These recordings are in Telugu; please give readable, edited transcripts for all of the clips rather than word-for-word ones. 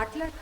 మాట్లాడు.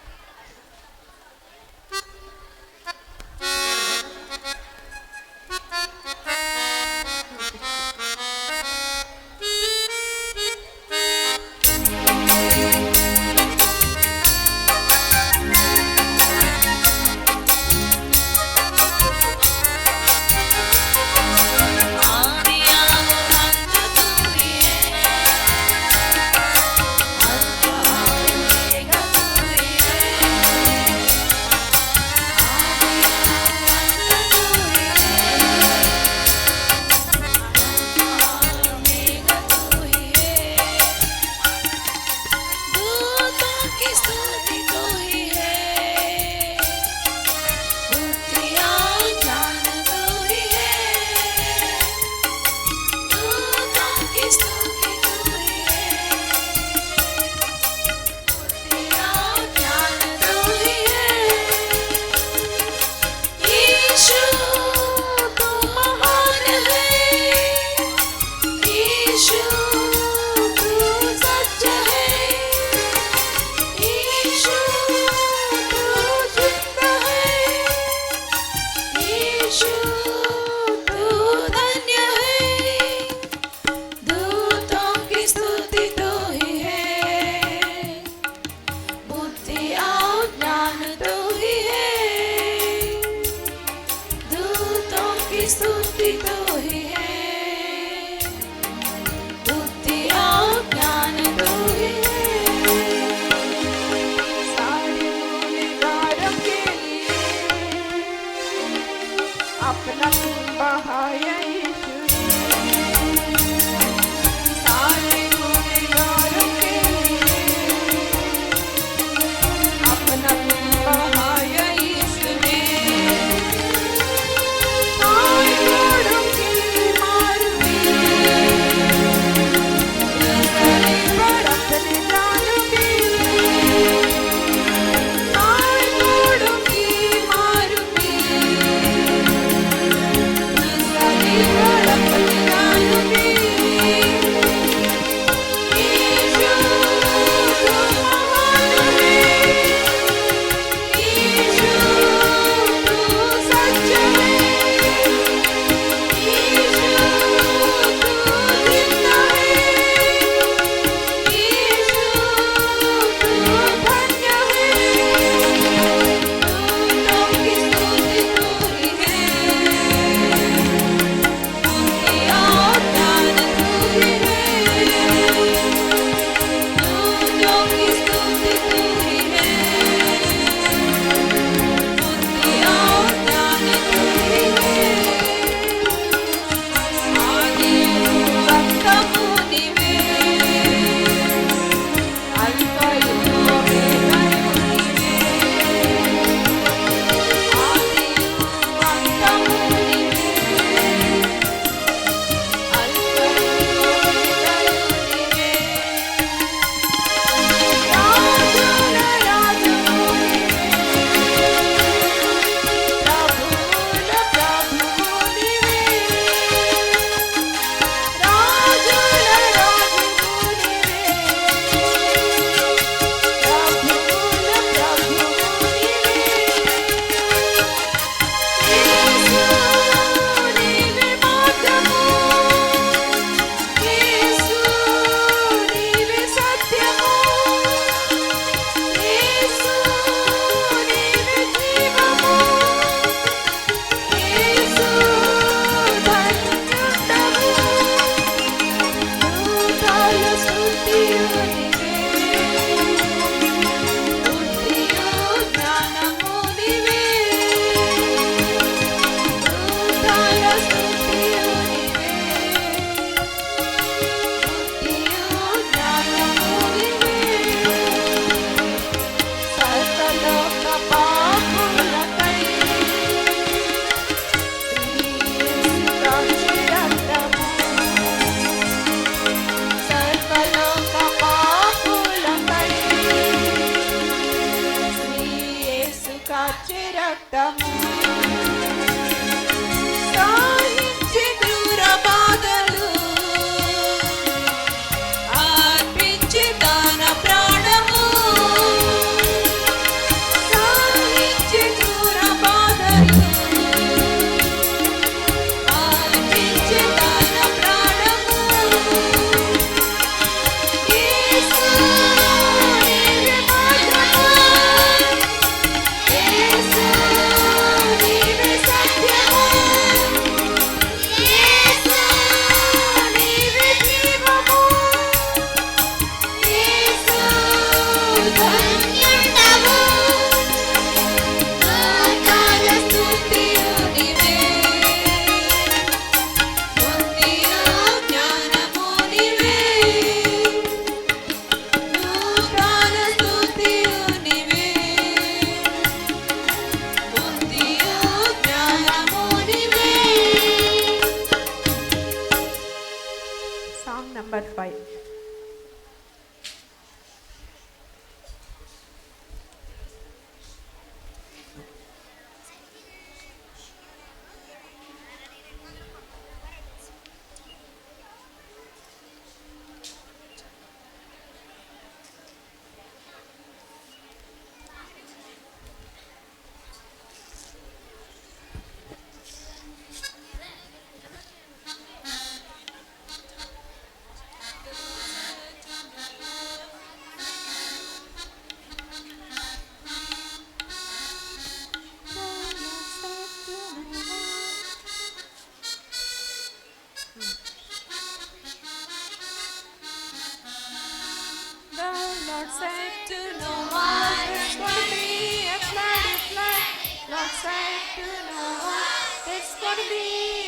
to no one. It's gonna be a floody flood. Lord said to no one. It's gonna be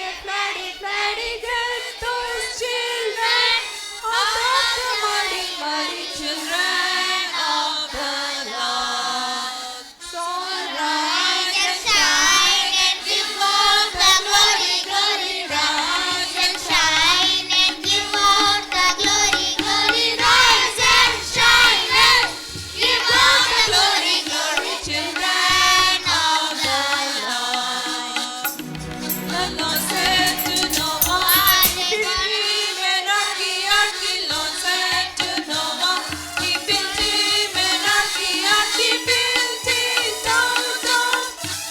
a floody floody. Get those children out of the muddy muddy children of the Lord. So rise and shine and give out the glory, glory. Rise and shine and give out the glory, glory. Rise and shine and give out the glory, glory. Children of the Lord. The Lord said to Noah, "Keep him arky, Lord said to Noah, keep him arky, build him down.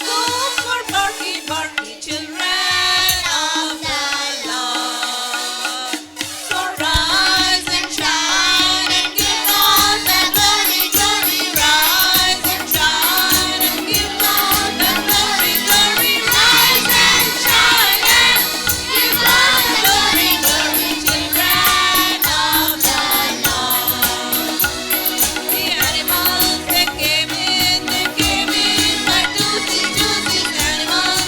Go for barky, barky children of the Lord. So rise and shine and give out the glory, glory. Rise and shine and give out the glory, glory. Rise and shine and give out the glory, glory. Children of the Lord. The animals they came in by twosies, animals.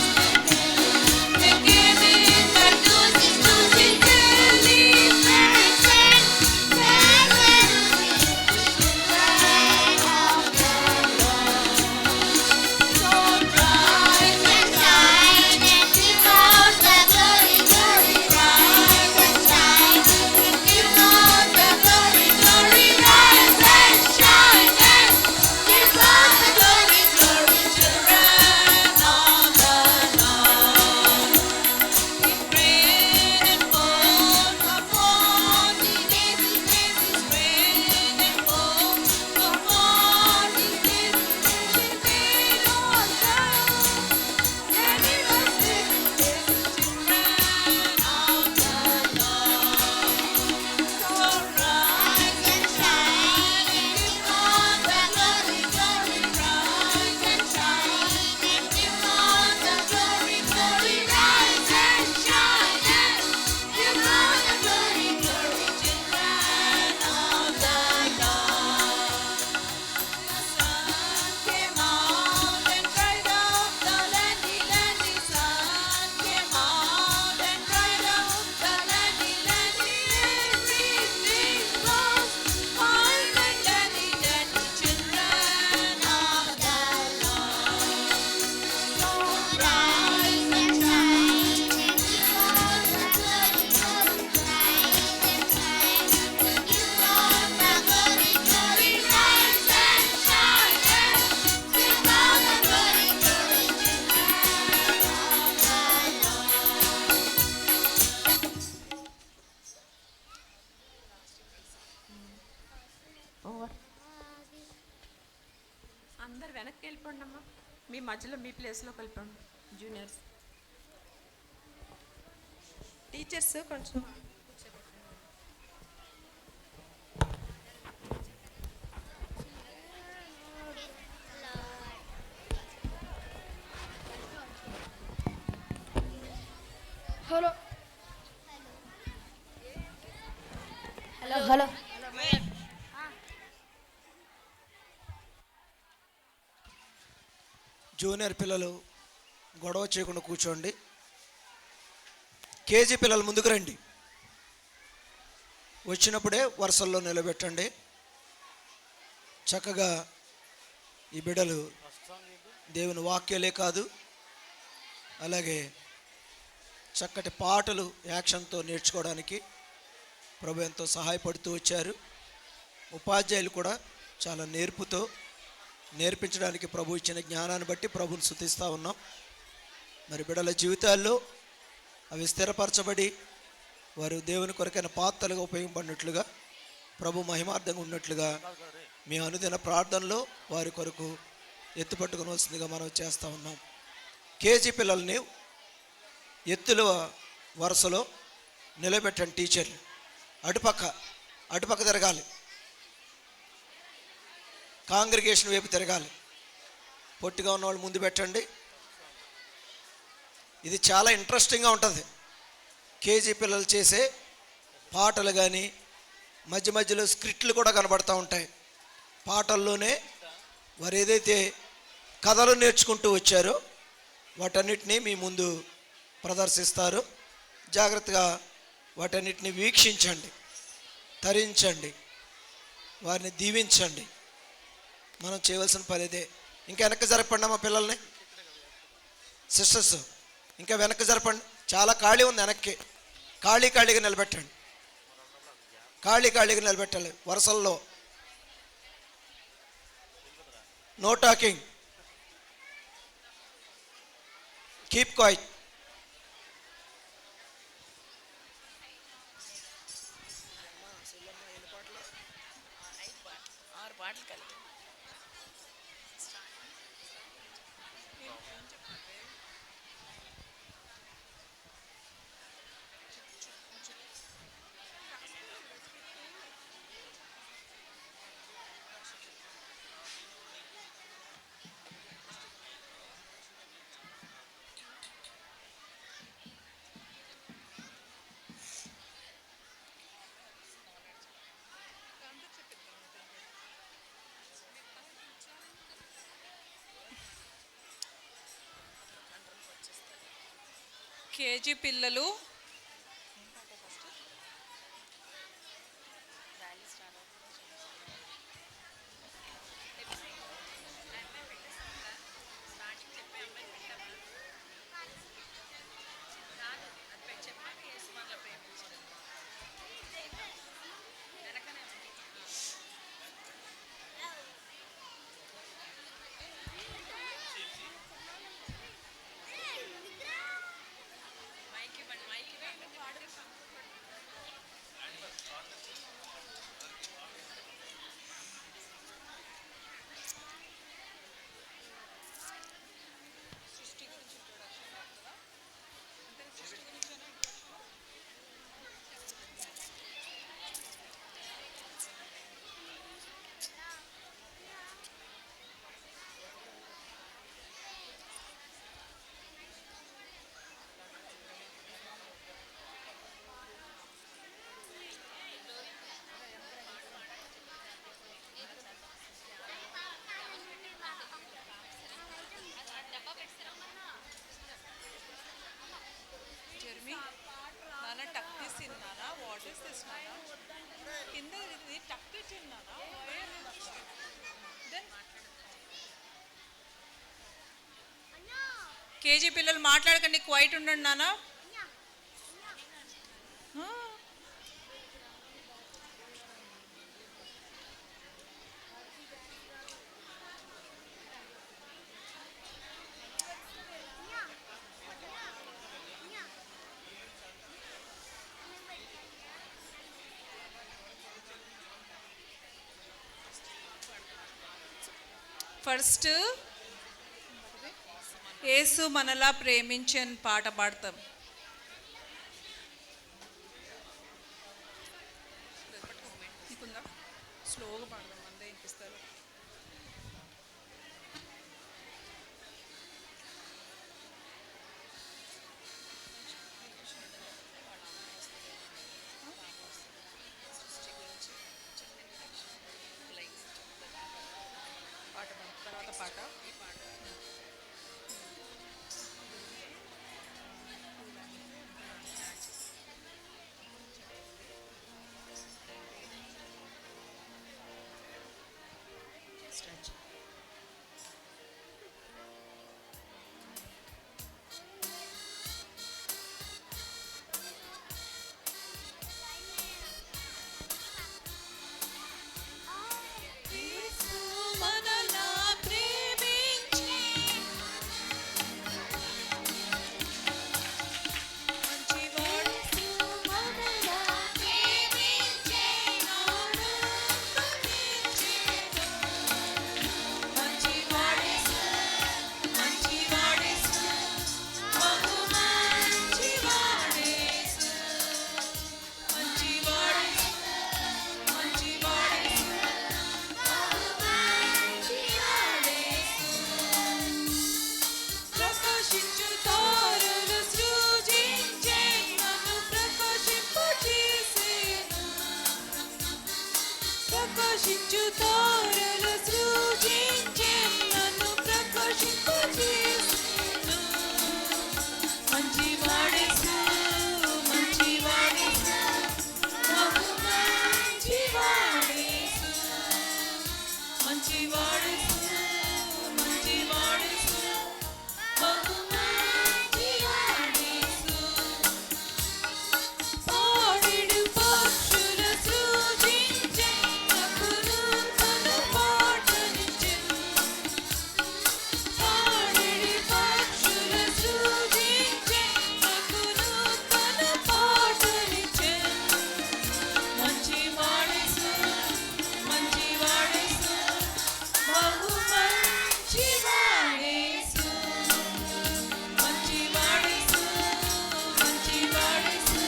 They came in by twosies, So rise and shine and give out the glory, glory. Rise and shine and give out the glory, glory. Rise and shine and give out the glory, glory. Children of the Lord. It rained and poured for 40 days. It rained and poured for 40 days. It made all down, and it was children of the Lord. So rise and shine and give out the glory, glory. Rise and shine and give out the glory, glory. Rise and shine and give out the glory, glory. Children of the Lord. The sun came out and dried up the landy, landy. Sun came out and dried up the landy, landy. Everything was fine and dandy, dandy. Children of the Lord. So rise and shine and give out the glory, glory. Rise and shine and give out the glory, glory. Rise and shine and give out the glory, glory. అందరు వెనక్కి వెళ్ళిపోండి అమ్మా, మీ మధ్యలో మీ ప్లేస్లోకి వెళ్ళిపోండి. జూనియర్స్ టీచర్స్ కొంచెం హలో హలో హలో జూనియర్ పిల్లలు గొడవ చేయకుండా కూర్చోండి. కేజీ పిల్లలు ముందుకు రండి. వచ్చినప్పుడే వరుసల్లో నిలబెట్టండి. చక్కగా ఈ బిడ్డలు దేవుని వాక్యాలే కాదు, అలాగే చక్కటి పాటలు యాక్షన్తో నేర్చుకోవడానికి ప్రభు ఎంతో సహాయపడుతూ వచ్చారు. ఉపాధ్యాయులు కూడా చాలా నేర్పుతో నేర్పించడానికి ప్రభు ఇచ్చిన జ్ఞానాన్ని బట్టి ప్రభుని స్తుతిస్తూ ఉన్నాం. మరి బిడ్డల జీవితాల్లో అవి స్థిరపరచబడి వారు దేవుని కొరకైన పాత్రలుగా ఉపయోగపడినట్లుగా, ప్రభు మహిమార్థంగా ఉన్నట్లుగా మీ అనుదిన ప్రార్థనలో వారి కొరకు ఎత్తుపట్టుకుని వస్తుందిగా మనం చేస్తూ ఉన్నాం. కేజీ పిల్లల్ని ఎత్తుల వరుసలో నిలబెట్టండి. టీచర్లు అటుపక్క తిరగాలి, కాంగ్రిగేషన్ వైపు తిరగాలి. పొట్టిగా ఉన్నవాళ్ళు ముందు పెట్టండి. ఇది చాలా ఇంట్రెస్టింగ్గా ఉంటుంది. కేజీ పిల్లలు చేసే పాటలు కానీ మధ్య మధ్యలో స్క్రిప్ట్లు కూడా కనబడుతూ ఉంటాయి. పాటల్లోనే వారు ఏదైతే కథలు నేర్చుకుంటూ వచ్చారో వాటన్నిటినీ మీ ముందు ప్రదర్శిస్తారు. జాగ్రత్తగా వాటన్నిటిని వీక్షించండి, తరించండి, వారిని దీవించండి. మనం చేయవలసిన పని ఇదే. ఇంకా వెనక్కి జరపండి మా పిల్లల్ని. సిస్టర్స్ ఇంకా వెనక్కి జరపండి. చాలా ఖాళీ ఉంది వెనక్కి. ఖాళీగా నిలబెట్టండి. ఖాళీగా నిలబెట్టాలి వరుసల్లో. No talking, keep quiet. KG పిల్లలు కేజీ పిల్లలు మాట్లాడకండి, క్వైట్ ఉండండి నాన్న. ఫస్ట్ యేసు మనలా ప్రేమించని పాట పాడతాం. స్లోగా పాడదాం, అందే వినిపిస్తారు. పాట తర్వాత పాట ప్రకాశించు తారలు సృజించె నన్ను ప్రకాశింపజేసెను. మంచివాడేసు మంచివాడేసు బహు మంచివాడేసు. మంచివాడేసు మంచివాడేసు బహు మంచివాడేసు. పాడెడు పక్షుల సృజించె నకును తన పాటనిచ్చెను. పాడెడు పక్షుల సృజించె నకును తన పాటనిచ్చెను. మంచివాడేసు మంచివాడేసు బహు మంచివాడేసు. మంచివాడేసు మంచివాడేసు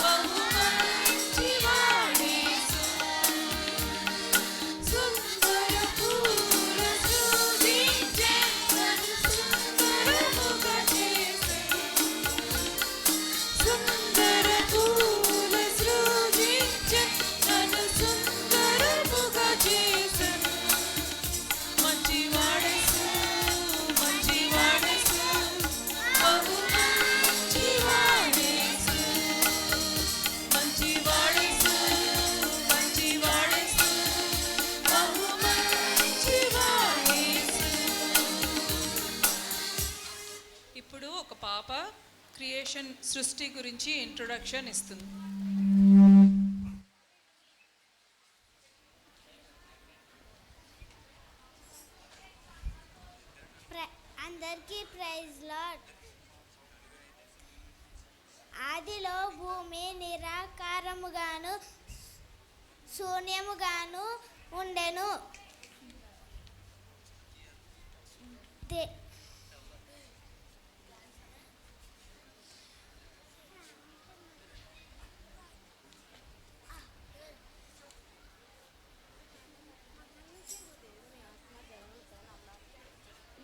బహు మంచివాడేసు. సుందర పూల సృజించె నన్ను సుందరముగా చేసెను. సుందర పూల సృజించె నన్ను సుందరముగా చేసెను. మంచివాడేసు మంచివాడేసు బహు మంచివాడేసు. మంచివాడేసు మంచివాడేసు బహు మంచివాడేసు. ఇప్పుడు ఒక పాప క్రియేషన్ సృష్టి గురించి ఇంట్రొడక్షన్ ఇస్తుంది. అందరికీ ప్రైజ్ లార్డ్. ఆదిలో భూమి నిరాకారముగాను శూన్యముగాను ఉండెను.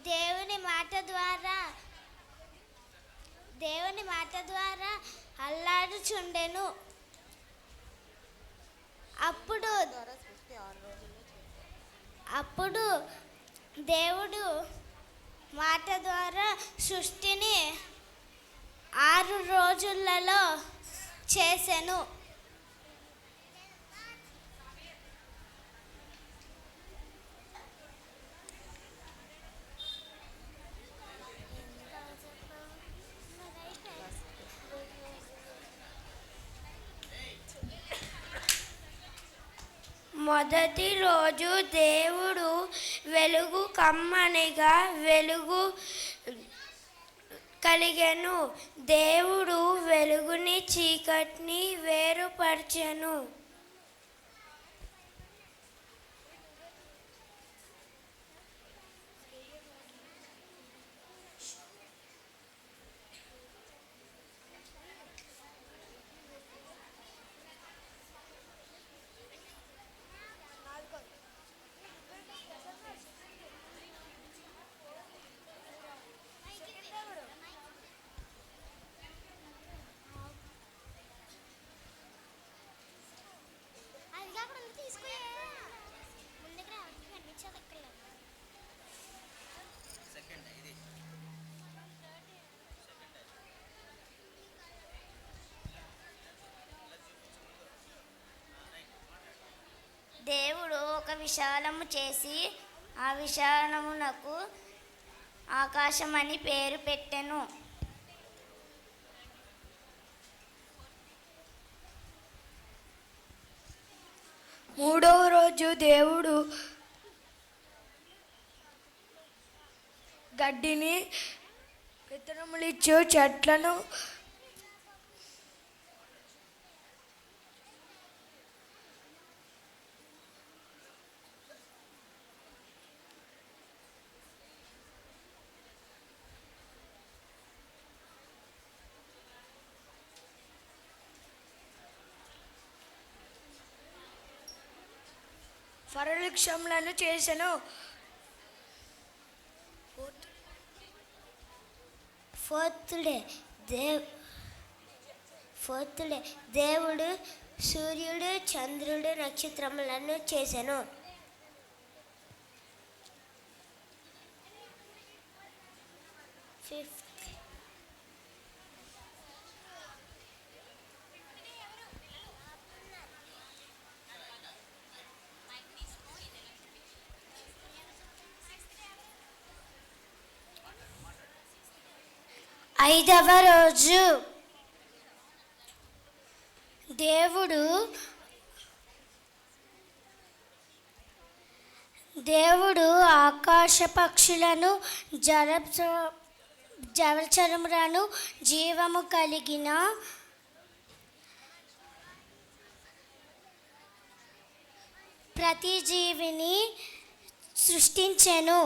దేవుని మాట ద్వారా అల్లాడుచుండెను. అప్పుడు దేవుడు మాట ద్వారా సృష్టిని 6 రోజులలో చేసెను. మొదటి రోజు దేవుడు వెలుగు కమ్మనిగా వెలుగు కలిగెను. దేవుడు వెలుగుని చీకటిని వేరుపరచెను. దేవుడు ఒక విశాలము చేసి ఆ విశాలమునకు ఆకాశమని పేరు పెట్టెను. మూడవ రోజు దేవుడు గడ్డిని విత్తనములిచ్చు చెట్లను ఫలవృక్షములను చేసెను. ఫోర్త్ డే దేవుడు సూర్యుడు చంద్రుడు నక్షత్రములను చేసెను. ఫిఫ్త్. ఐదవ రోజు దేవుడు ఆకాశ పక్షులను జలచరములను జీవము కలిగిన ప్రతి జీవిని సృష్టించెను.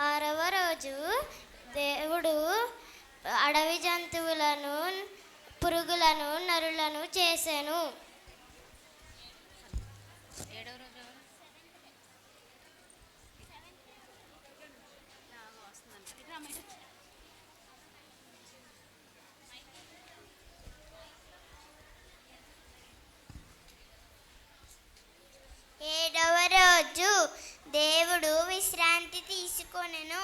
ఆరవ రోజు దేవుడు అడవి జంతువులను, పురుగులను, నరులను చేసెను. ఏడవ రోజు దేవుడు విశ్రాంతి తీసుకొనెను.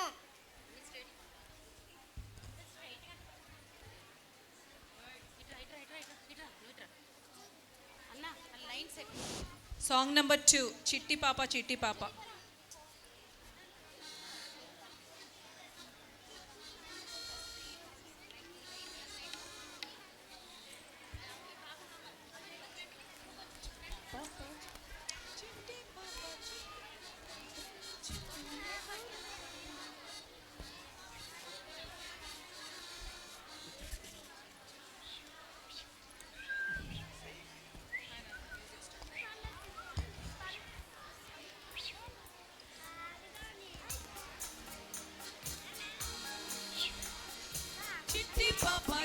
సాంగ్ నెంబర్ 2, చిట్టి పాప చిట్టి పాప.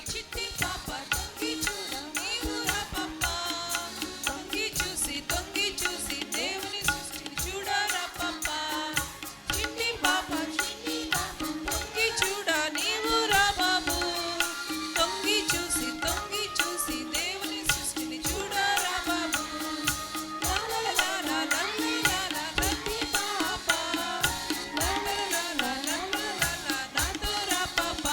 చిట్టి పాప తొంగి చూడ నీవు రా పాప, తొంగి చూసి దేవుని సృష్టిని చూడరా పాప. చిట్టి పాప తొంగి చూడ నీవు రా బాబు, తొంగి చూసి దేవుని సృష్టిని చూడరా బాబు. చిట్టి పాప నాతో రా పాప.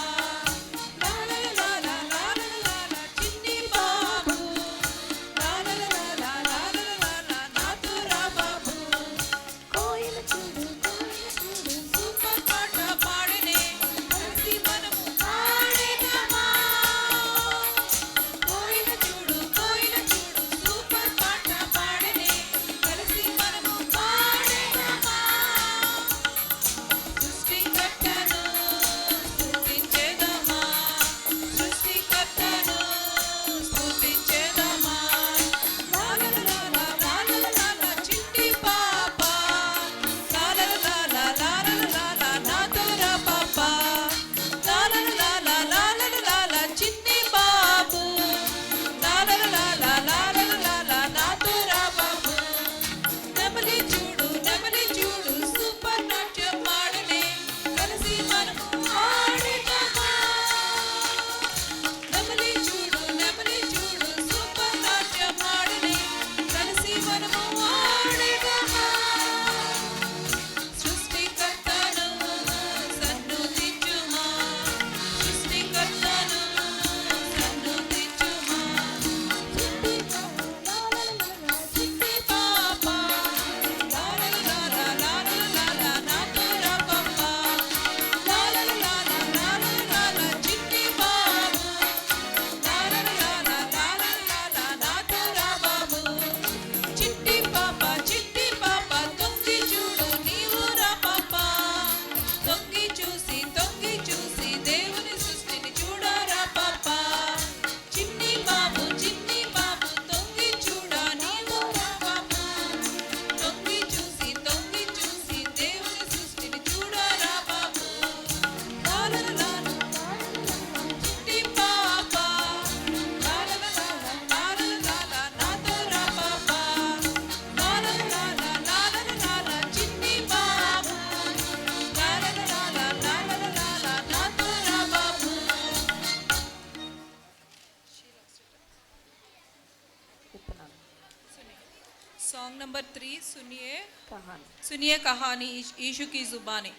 सुनिए कहानी यीशु की जुबानी।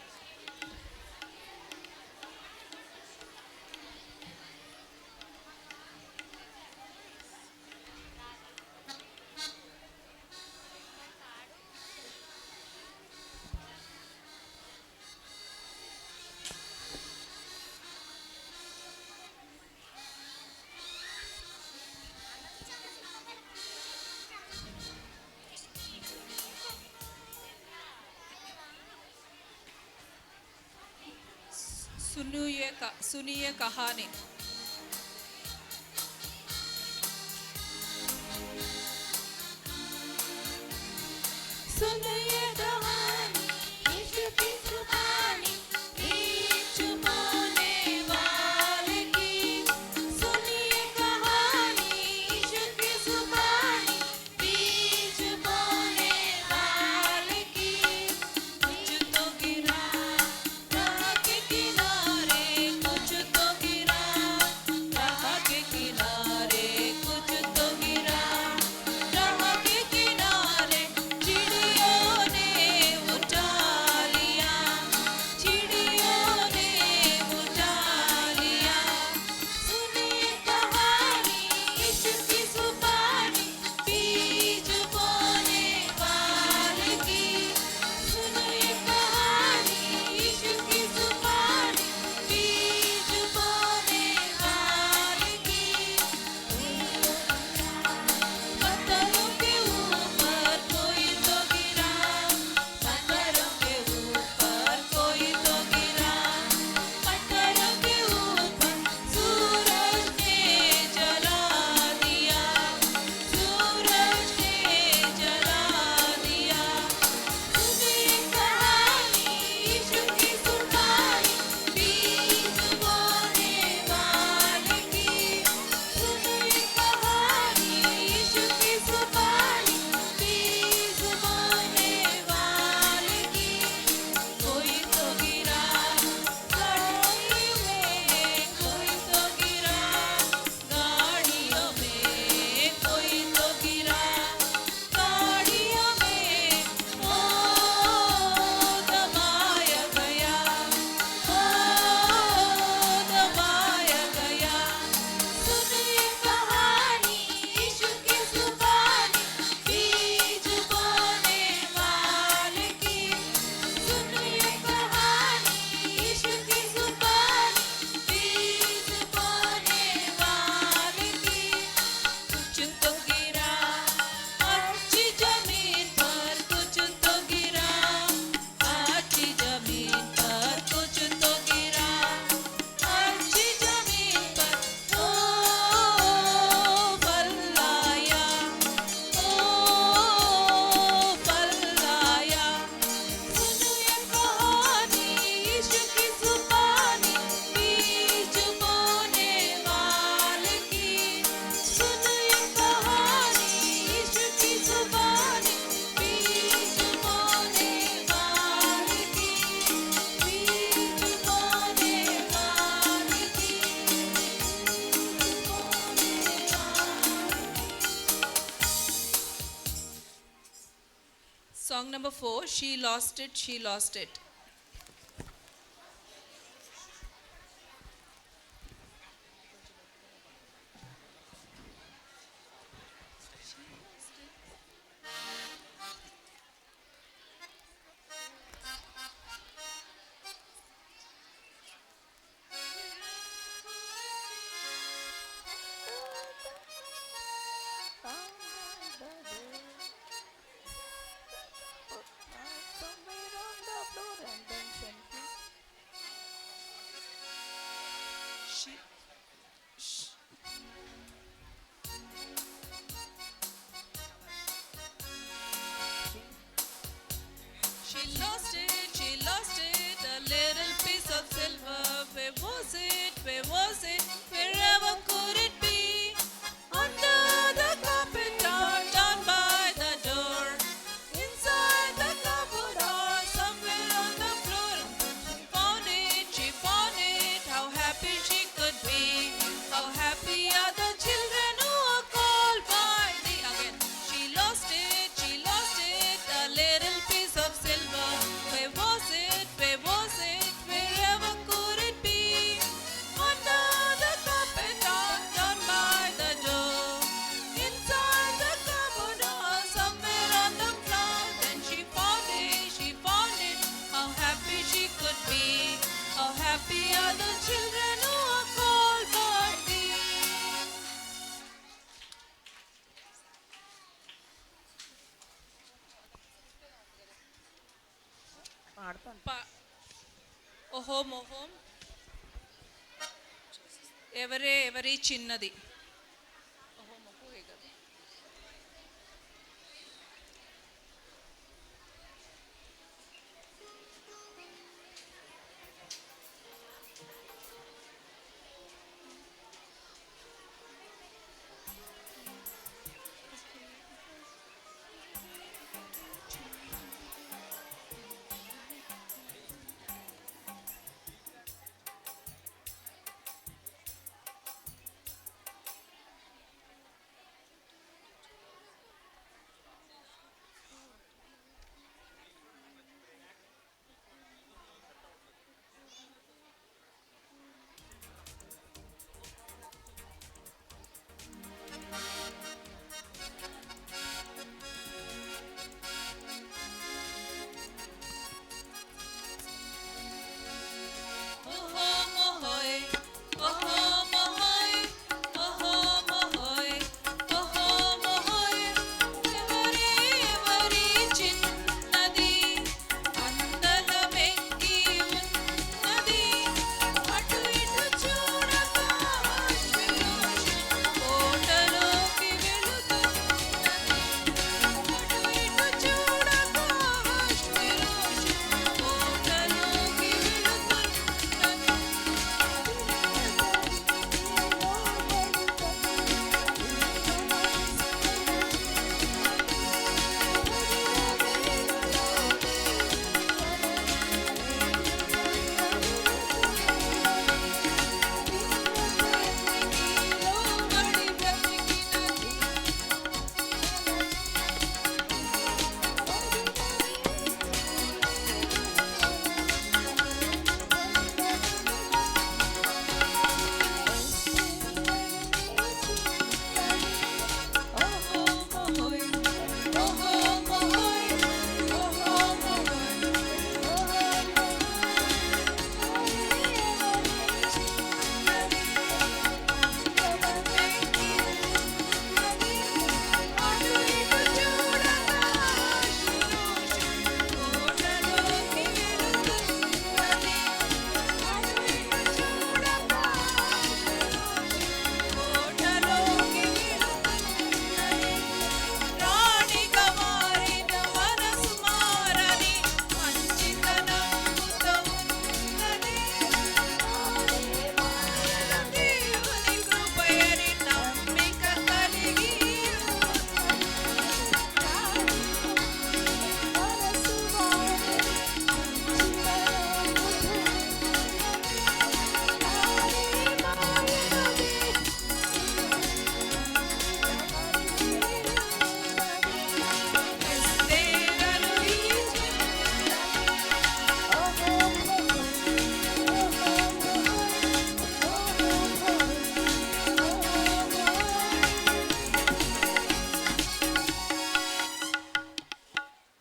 सुनिए कहानी। सुनिए कहानी यीशु की जुबानी, बीच बोने वाले की। सुनिए कहानी यीशु की जुबानी, बीच बोने वाले की। कुछ तो गिरा राह के किनारे, कुछ तो गिरा राह के किनारे, कुछ तो गिरा राह के किनारे। चिड़ियों ने उठा लिया, चिड़ियों ने उठा लिया। सुनिए कहानी यीशु की जुबानी, बीज बोने वाले की। सुनिए कहानी यीशु की जुबानी, बीज बोने वाले की। पत्थरों के ऊपर कोई तो गिरा, पत्थरों के ऊपर कोई तो गिरा, पत्थरों के ऊपर सूरज ने जला दिया, सूरज ने जला दिया। सुनिए कहानी यीशु की जुबानी, बीज बोने वाले की। सुनिए कहानी यीशु की जुबानी, बीज बोने वाले की। कोई तो गिरा गाड़ियों में, कोई तो गिरा गाड़ियों में, कोई तो गिरा गाड़ियों में। ओ दबाया गया, ओ दबाया गया। सुनिए कहानी यीशु की जुबानी, बीज बोने वाले की। सुनिए कहानी यीशु की जुबानी, बीज बोने वाले की। कुछ तो गिरा अच्छी जमीन पर, कुछ तो गिरा अच्छी जमीन पर, कुछ तो गिरा अच्छी जमीन पर। ओ फल लाया, ओ फल लाया। सुनिए कहानी यीशु की जुबानी, बीज बोने वाले की। सुनिए कहानी यीशु की जुबानी, बीज बोने वाले की, बीज बोने वाले की, Song number 4, She Lost It, She Lost It. Somewhere on the floor పాడతాను. ఓహోం ఓహోం ఎవరే ఎవరి చిన్నది. ఓహోం ఓహో ఏ కదా.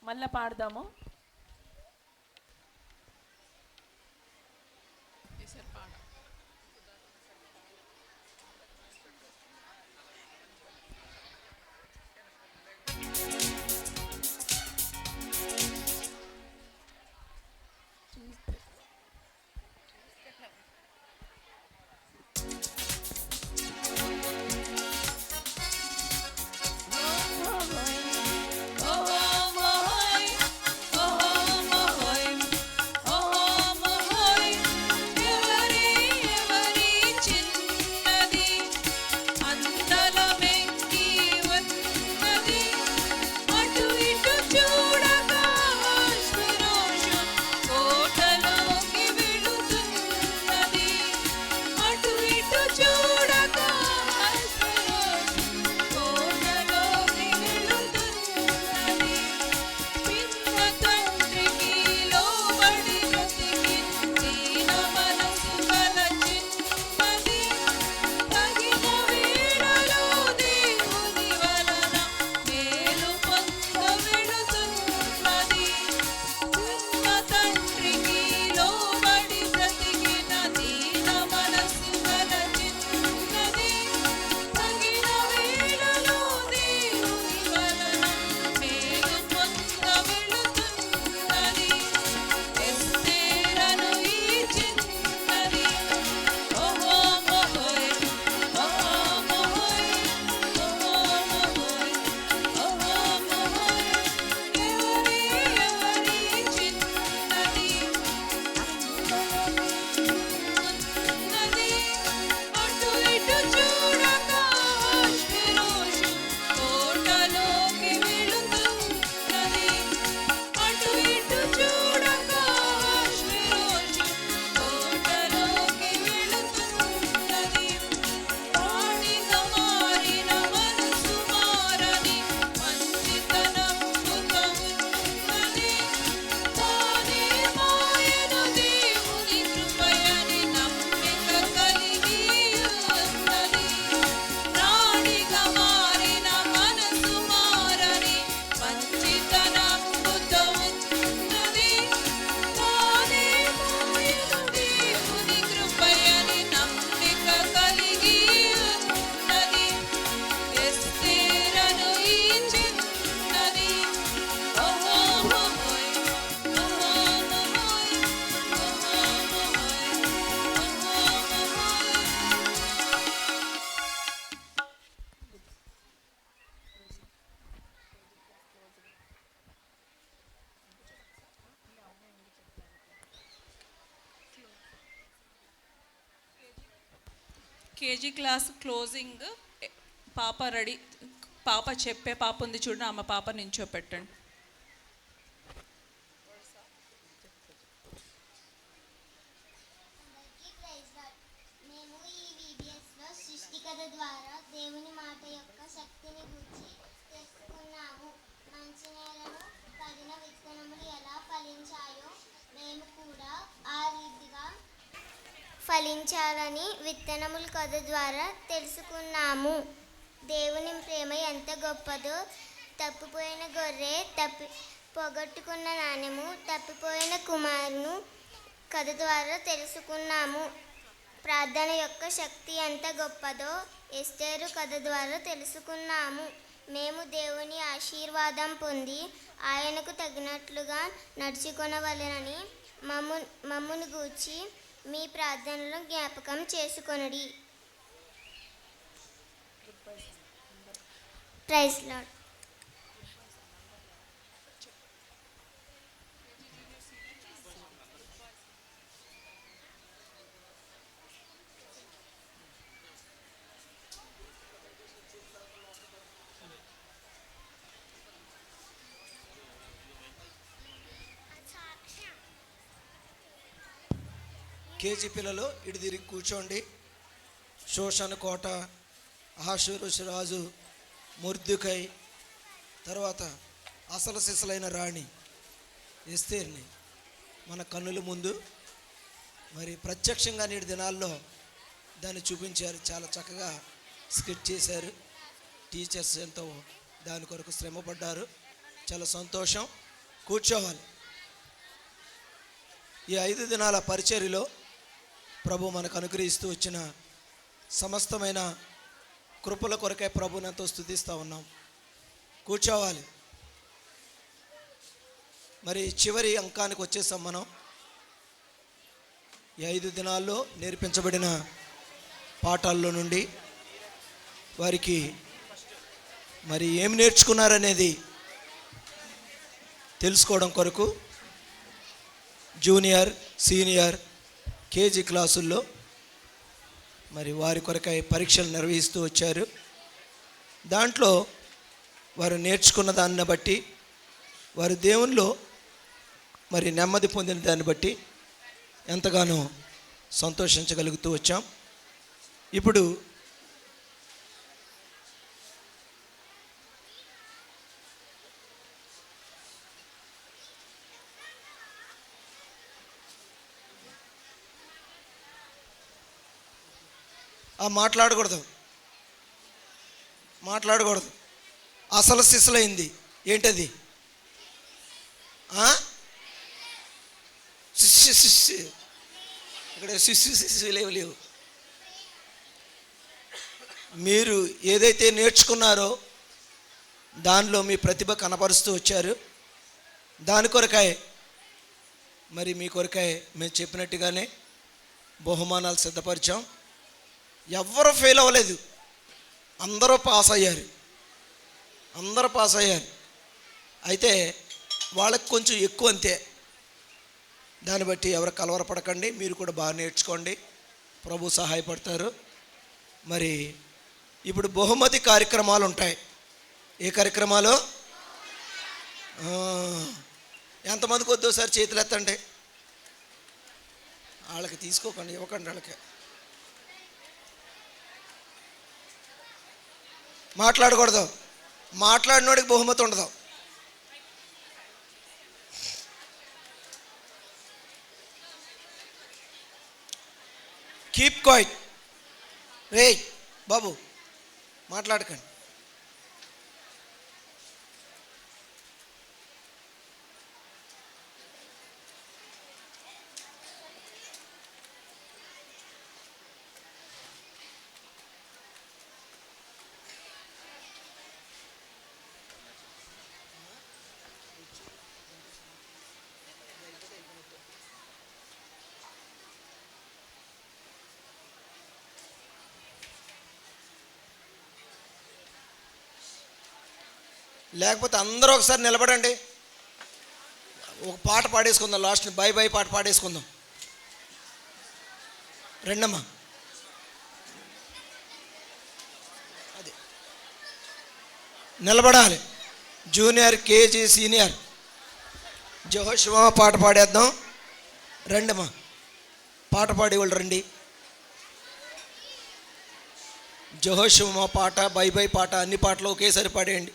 మళ్ళీ పాడదాము. ఓహోం ఓహోయ్ ఓహోం కేజీ క్లాస్ క్లోజింగ్ పాప రెడీ. పాప చెప్పే పాప ఉంది చూడండి, ఆమె పాప నించోపెట్టండి. మేము ఈ VBSలో సృష్టికథ ద్వారా దేవుని మాట యొక్క శక్తిని గురించి తెలుసుకున్నాము. మంచి నేలను తగిన విత్తనములు ఎలా ఫలించాయో మేము కూడా ఆ రీతిగా ఫలించాలని విత్తనముల కథ ద్వారా తెలుసుకున్నాము. దేవుని ప్రేమ ఎంత గొప్పదో, తప్పిపోయిన గొర్రె, పోగొట్టుకున్న నాణెము, తప్పిపోయిన కుమారును కథ ద్వారా తెలుసుకున్నాము. ప్రార్థన యొక్క శక్తి ఎంత గొప్పదో ఎస్తేరు కథ ద్వారా తెలుసుకున్నాము. మేము దేవుని ఆశీర్వాదం పొంది ఆయనకు తగినట్లుగా నడుచుకొనవలెనని మమ్మును గూర్చి మీ ప్రార్థనలో జ్ఞాపకం చేసుకొనుడి. Praise lord. కేజీ పిల్లలు ఇటు తిరిగి కూర్చోండి. శోషణ కోట, ఆషూరుషు రాజు, ముర్దుకై, తర్వాత అసలు సిసలైన రాణి ఎస్తేర్ని మన కన్నుల ముందు మరి ప్రత్యక్షంగా నేటి దినాల్లో దాన్ని చూపించారు. చాలా చక్కగా స్కిట్ చేశారు. టీచర్స్ ఎంతో దాని కొరకు శ్రమపడ్డారు. చాలా సంతోషం. కూర్చోవాలి. ఈ 5 దినాల పరిచర్యలో ప్రభు మనకు అనుగ్రహిస్తూ వచ్చిన సమస్తమైన కృపల కొరకే ప్రభుని ఎంతో స్తుతిస్తూ ఉన్నాం. కూర్చోవాలి. మరి చివరి అంకానికి వచ్చేసాం మనం. ఈ 5 దినాల్లో నేర్పించబడిన పాఠాల్లో నుండి వారికి మరి ఏం నేర్చుకున్నారనేది తెలుసుకోవడం కొరకు జూనియర్, సీనియర్, కేజీ క్లాసుల్లో మరి వారి కొరకై పరీక్షలు నిర్వహిస్తూ వచ్చారు. దాంట్లో వారు నేర్చుకున్న దాన్ని బట్టి, వారు దేవునిలో మరి నెమ్మది పొందిన దాన్ని బట్టి ఎంతగానో సంతోషించగలుగుతూ వచ్చాం. ఇప్పుడు మాట్లాడకూడదు. అసలు సిసలైంది ఏంటది? ఇక్కడ శిశు లేవు. మీరు ఏదైతే నేర్చుకున్నారో దానిలో మీ ప్రతిభ కనపరుస్తూ వచ్చారు. దాని కొరకాయ మరి మీ కొరకాయ మేము చెప్పినట్టుగానే బహుమానాలు సిద్ధపరిచాం. ఎవ్వరూ ఫెయిల్ అవ్వలేదు. అందరూ పాస్ అయ్యారు. అయితే వాళ్ళకి కొంచెం ఎక్కువ అంతే. దాన్ని బట్టి ఎవరు కలవరపడకండి. మీరు కూడా బాగా నేర్చుకోండి. ప్రభు సహాయపడతారు. మరి ఇప్పుడు బహుమతి కార్యక్రమాలు ఉంటాయి. ఏ కార్యక్రమాలు? ఎంతమందికి వద్దు సార్ చేతులు ఎత్తండి. వాళ్ళకి తీసుకోకండి, ఇవ్వకండి. వాళ్ళకి మాట్లాడకూడదు. మాట్లాడినోడికి బహుమతి ఉండదు. Keep quiet. రే బాబు మాట్లాడకండి. లేకపోతే అందరూ ఒకసారి నిలబడండి. ఒక పాట పాడేసుకుందాం. లాస్ట్ బై బై పాట పాడేసుకుందాం. రెండమ్మా నిలబడాలి. Junior, KG, senior. యెహోషువ పాట పాడేద్దాం. రండమ్మా, పాట పాడేవాళ్ళు రండి. యెహోషువ పాట, బై బై పాట, అన్ని పాటలు ఒకేసారి పాడేయండి.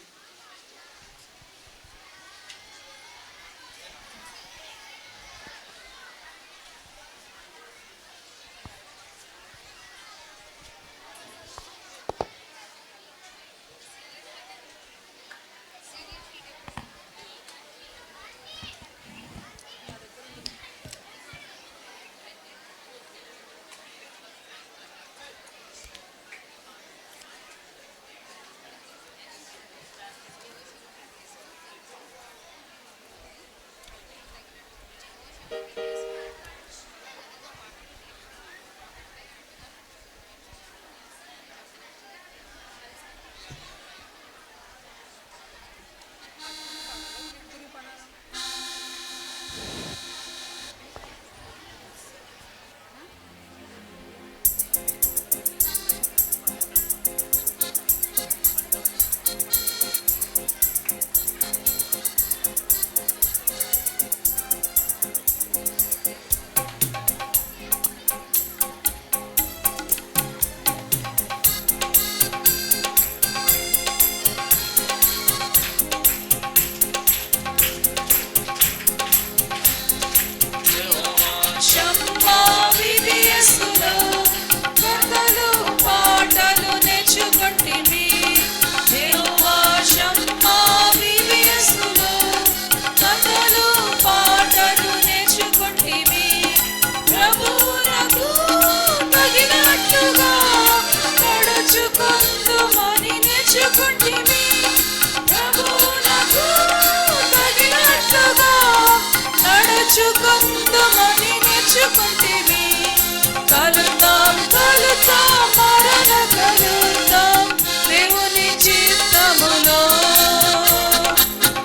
కలుద్దాం కలుద్దాం మరల కలుద్దాం దేవుని చిత్తములో.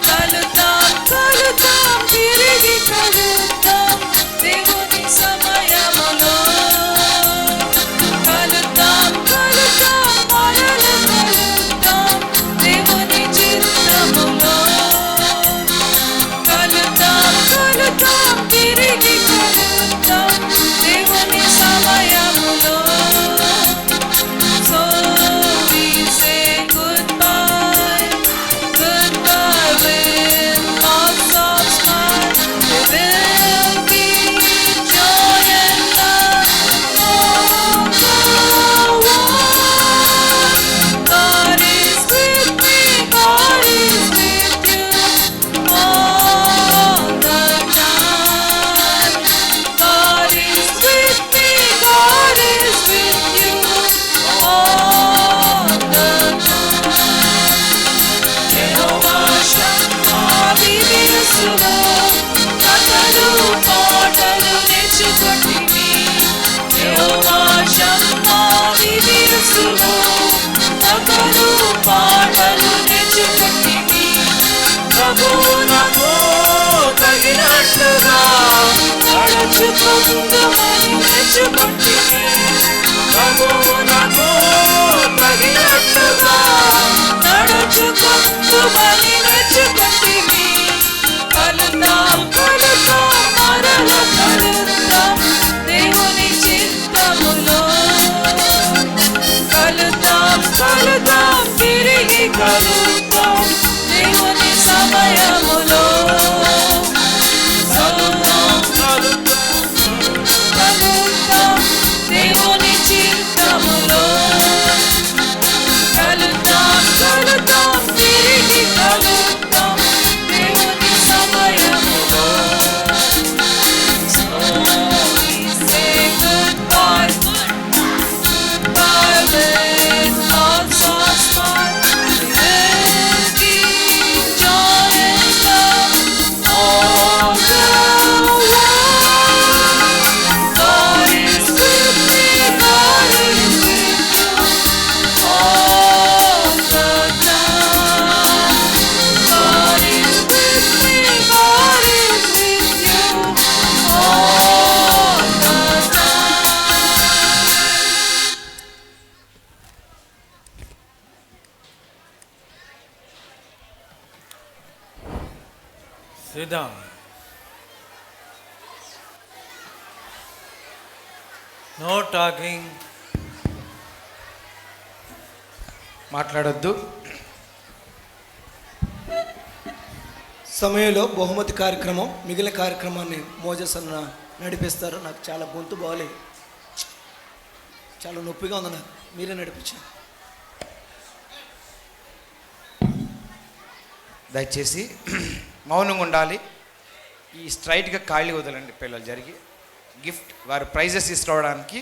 కలుద్దాం కలుద్దాం తిరిగి కలుద్దాం దేవుని సమయములో. కలుద్దాం కలుద్దాం మరల కలుద్దాం దేవుని చిత్తములో. కలుద్దాం కలుద్దాం తిరిగి కలుద్దాం దేవుని సమయములో. So we say goodbye, goodbye with lots of smiles. There will be joy and love all the while. God is with me, God is with you all the time. God is with me, God is with you all the time. యెహోవా షమ్మా వివేసులో కథలు పాటలు నేర్చుకొంటిమి. యెహోవా షమ్మా వివేసులో కథలు పాటలు నేర్చుకొంటిమి. ప్రభువు నాకు తగినట్టుగా నడుచుకుందుమని నేర్చుకొంటిమి. ప్రభువు నాకు తగినట్టుగా నడుచుకుందుమని నేర్చుకొంటిమి. కలుద్దాం కలుద్దాం మరల కలుద్దాం దేవుని చిత్తములో. కలుద్దాం కలుద్దాం తిరిగి కలుద్దాం దేవుని సమయములో. కలుద్దాం దేవుని చిత్తములో. కలుద్దాం కలుద్దాం తిరిగి కలుద్దాం ఆగిద్దాం. No talking. మాట్లాడొద్దు. సమయంలో బహుమతి కార్యక్రమం, మిగిలిన కార్యక్రమాన్ని మోజస్ అన్న నడిపిస్తారు. నాకు చాలా గొంతు బాగలేదు, చాలా నొప్పిగా ఉంది నాకు. మీరే నడిపించారు. దయచేసి మౌనంగా ఉండాలి. ఈ స్ట్రైట్గా ఖాళీ వదలండి పిల్లలు జరిగి. గిఫ్ట్ వారు ప్రైజెస్ తీసుకోవడానికి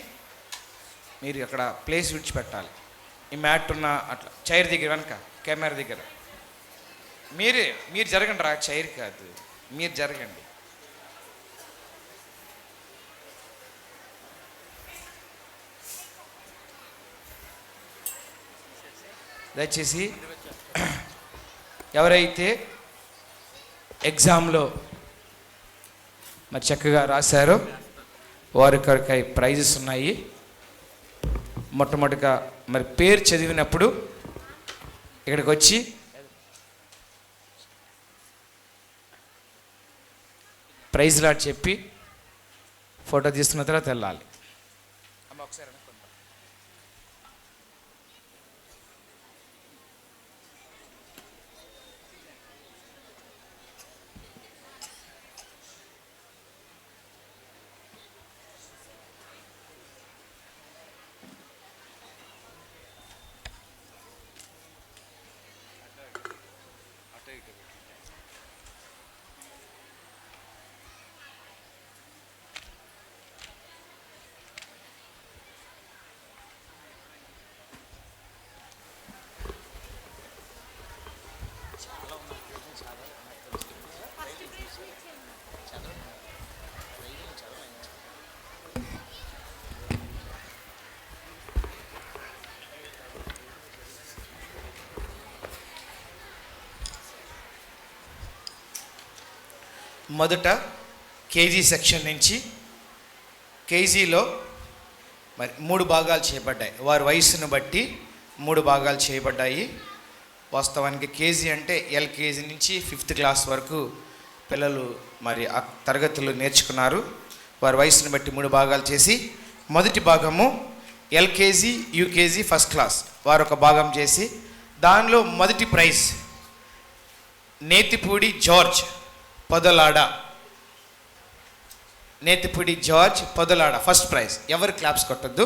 మీరు అక్కడ ప్లేస్ విడిచిపెట్టాలి. ఈ మ్యాట్ ఉన్న అట్లా చైర్ దగ్గర వెనక కెమెరా దగ్గర మీరు జరగండి. రా, చైర్ కాదు, మీరు జరగండి. దయచేసి ఎవరైతే ఎగ్జామ్లో మరి చక్కగా రాశారో వారి కొరకై ప్రైజెస్ ఉన్నాయి. మొట్టమొదటిగా మరి పేరు చదివినప్పుడు ఇక్కడికి వచ్చి ప్రైజ్ లాట్ చెప్పి ఫోటో తీసుకున్న తర్వాత వెళ్ళాలి. ఒకసారి మొదట కేజీ సెక్షన్ నుంచి కేజీలో మరి 3 భాగాలు చేయబడ్డాయి. వారి వయసును బట్టి 3 భాగాలు చేయబడ్డాయి. వాస్తవానికి కేజీ అంటే ఎల్కేజీ నుంచి 5th క్లాస్ వరకు పిల్లలు మరి ఆ తరగతులు నేర్చుకున్నారు. వారి వయసును బట్టి 3 భాగాలు చేసి మొదటి భాగము ఎల్కేజీ యూకేజీ ఫస్ట్ క్లాస్ వారు ఒక భాగం చేసి దానిలో మొదటి prize Nethipudi George Podalada. Nethipudi George Podalada first prize. ఎవరు క్లాప్స్ కొట్టద్దు,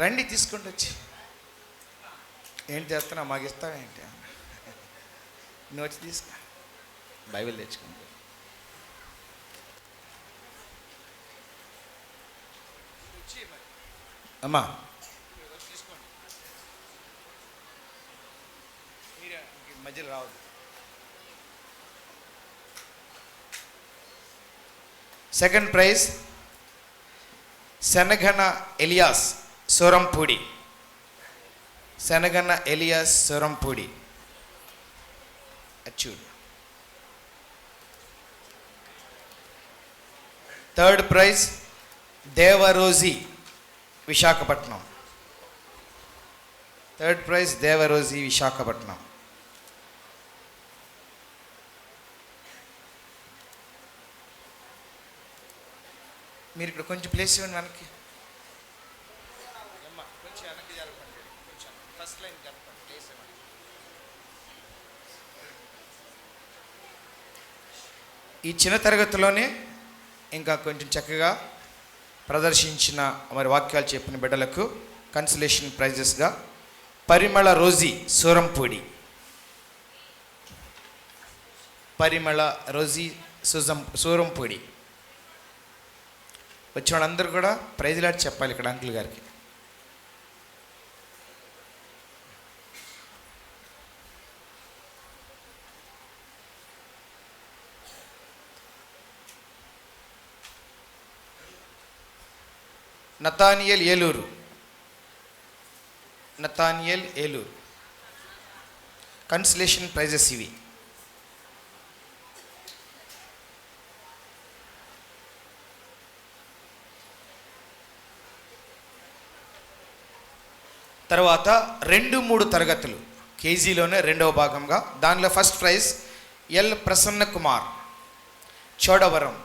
రండి తీసుకుంటూ వచ్చి. ఏంటి చేస్తున్నా, మాకు ఇస్తావా ఏంటి? నువ్వు వచ్చి తీసుకో, బైబిల్ తెచ్చుకుంటా. అమ్మా మధ్యలో రావద్దు. Second prize Shanagana Elias Sorampudi. Shanagana Elias Sorampudi అచ్యూడ్. Third prize Devaroji Visakhapatnam. Third prize Devaroji Visakhapatnam. మీరు ఇక్కడ కొంచెం ప్లేస్ ఇవ్వండి వెనక్కి. కొంచెం వెనక్కి జరపండి, కొంచెం ఫస్ట్ లైన్ జరపండి, ప్లేస్ ఇవ్వండి. ఈ చిన్న తరగతిలోనే ఇంకా కొంచెం చక్కగా ప్రదర్శించిన మరి వాక్యాలు చెప్పిన బిడ్డలకు కన్సలేషన్ ప్రైజెస్గా పరిమళ రోజీ సూరంపూడి. పరిమళ రోజీ సూరంపూడి. వచ్చిన వాళ్ళందరూ కూడా ప్రైజ్లాట్ చెప్పాలి ఇక్కడ అంకుల్ గారికి. Nathaniel Eluru. Nathaniel Eluru. Consolation prizes ఇవి. తర్వాత 2-3 తరగతులు కేజీలోనే రెండవ భాగంగా. దానిలో first prize L Prasanna Kumar, Chodavaram.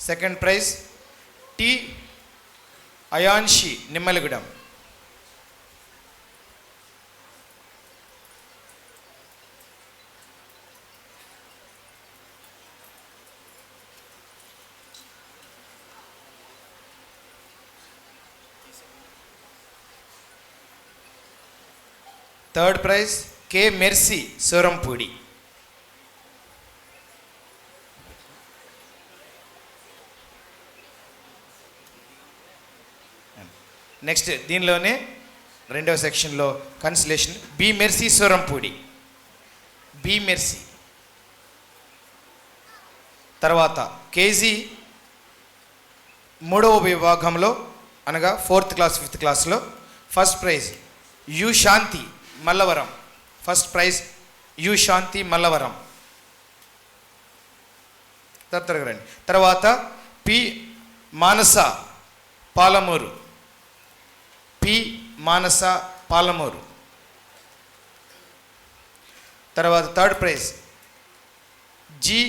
Second prize T Ayanshi, Nimmalagudem. Third prize K Mercy, Surampudi. Next దీనిలోనే రెండవ సెక్షన్లో consolation B Mercy, Surampudi. B Mercy. తర్వాత కేజీ మూడవ విభాగంలో అనగా 4th క్లాస్ 5th క్లాస్లో first prize U Shanti, Mallavaram. First prize U Shanti, Mallavaram. రండి. తర్వాత పి మానస, పాలమూరు. పి మానస, పాలమూరు. తర్వాత third prize G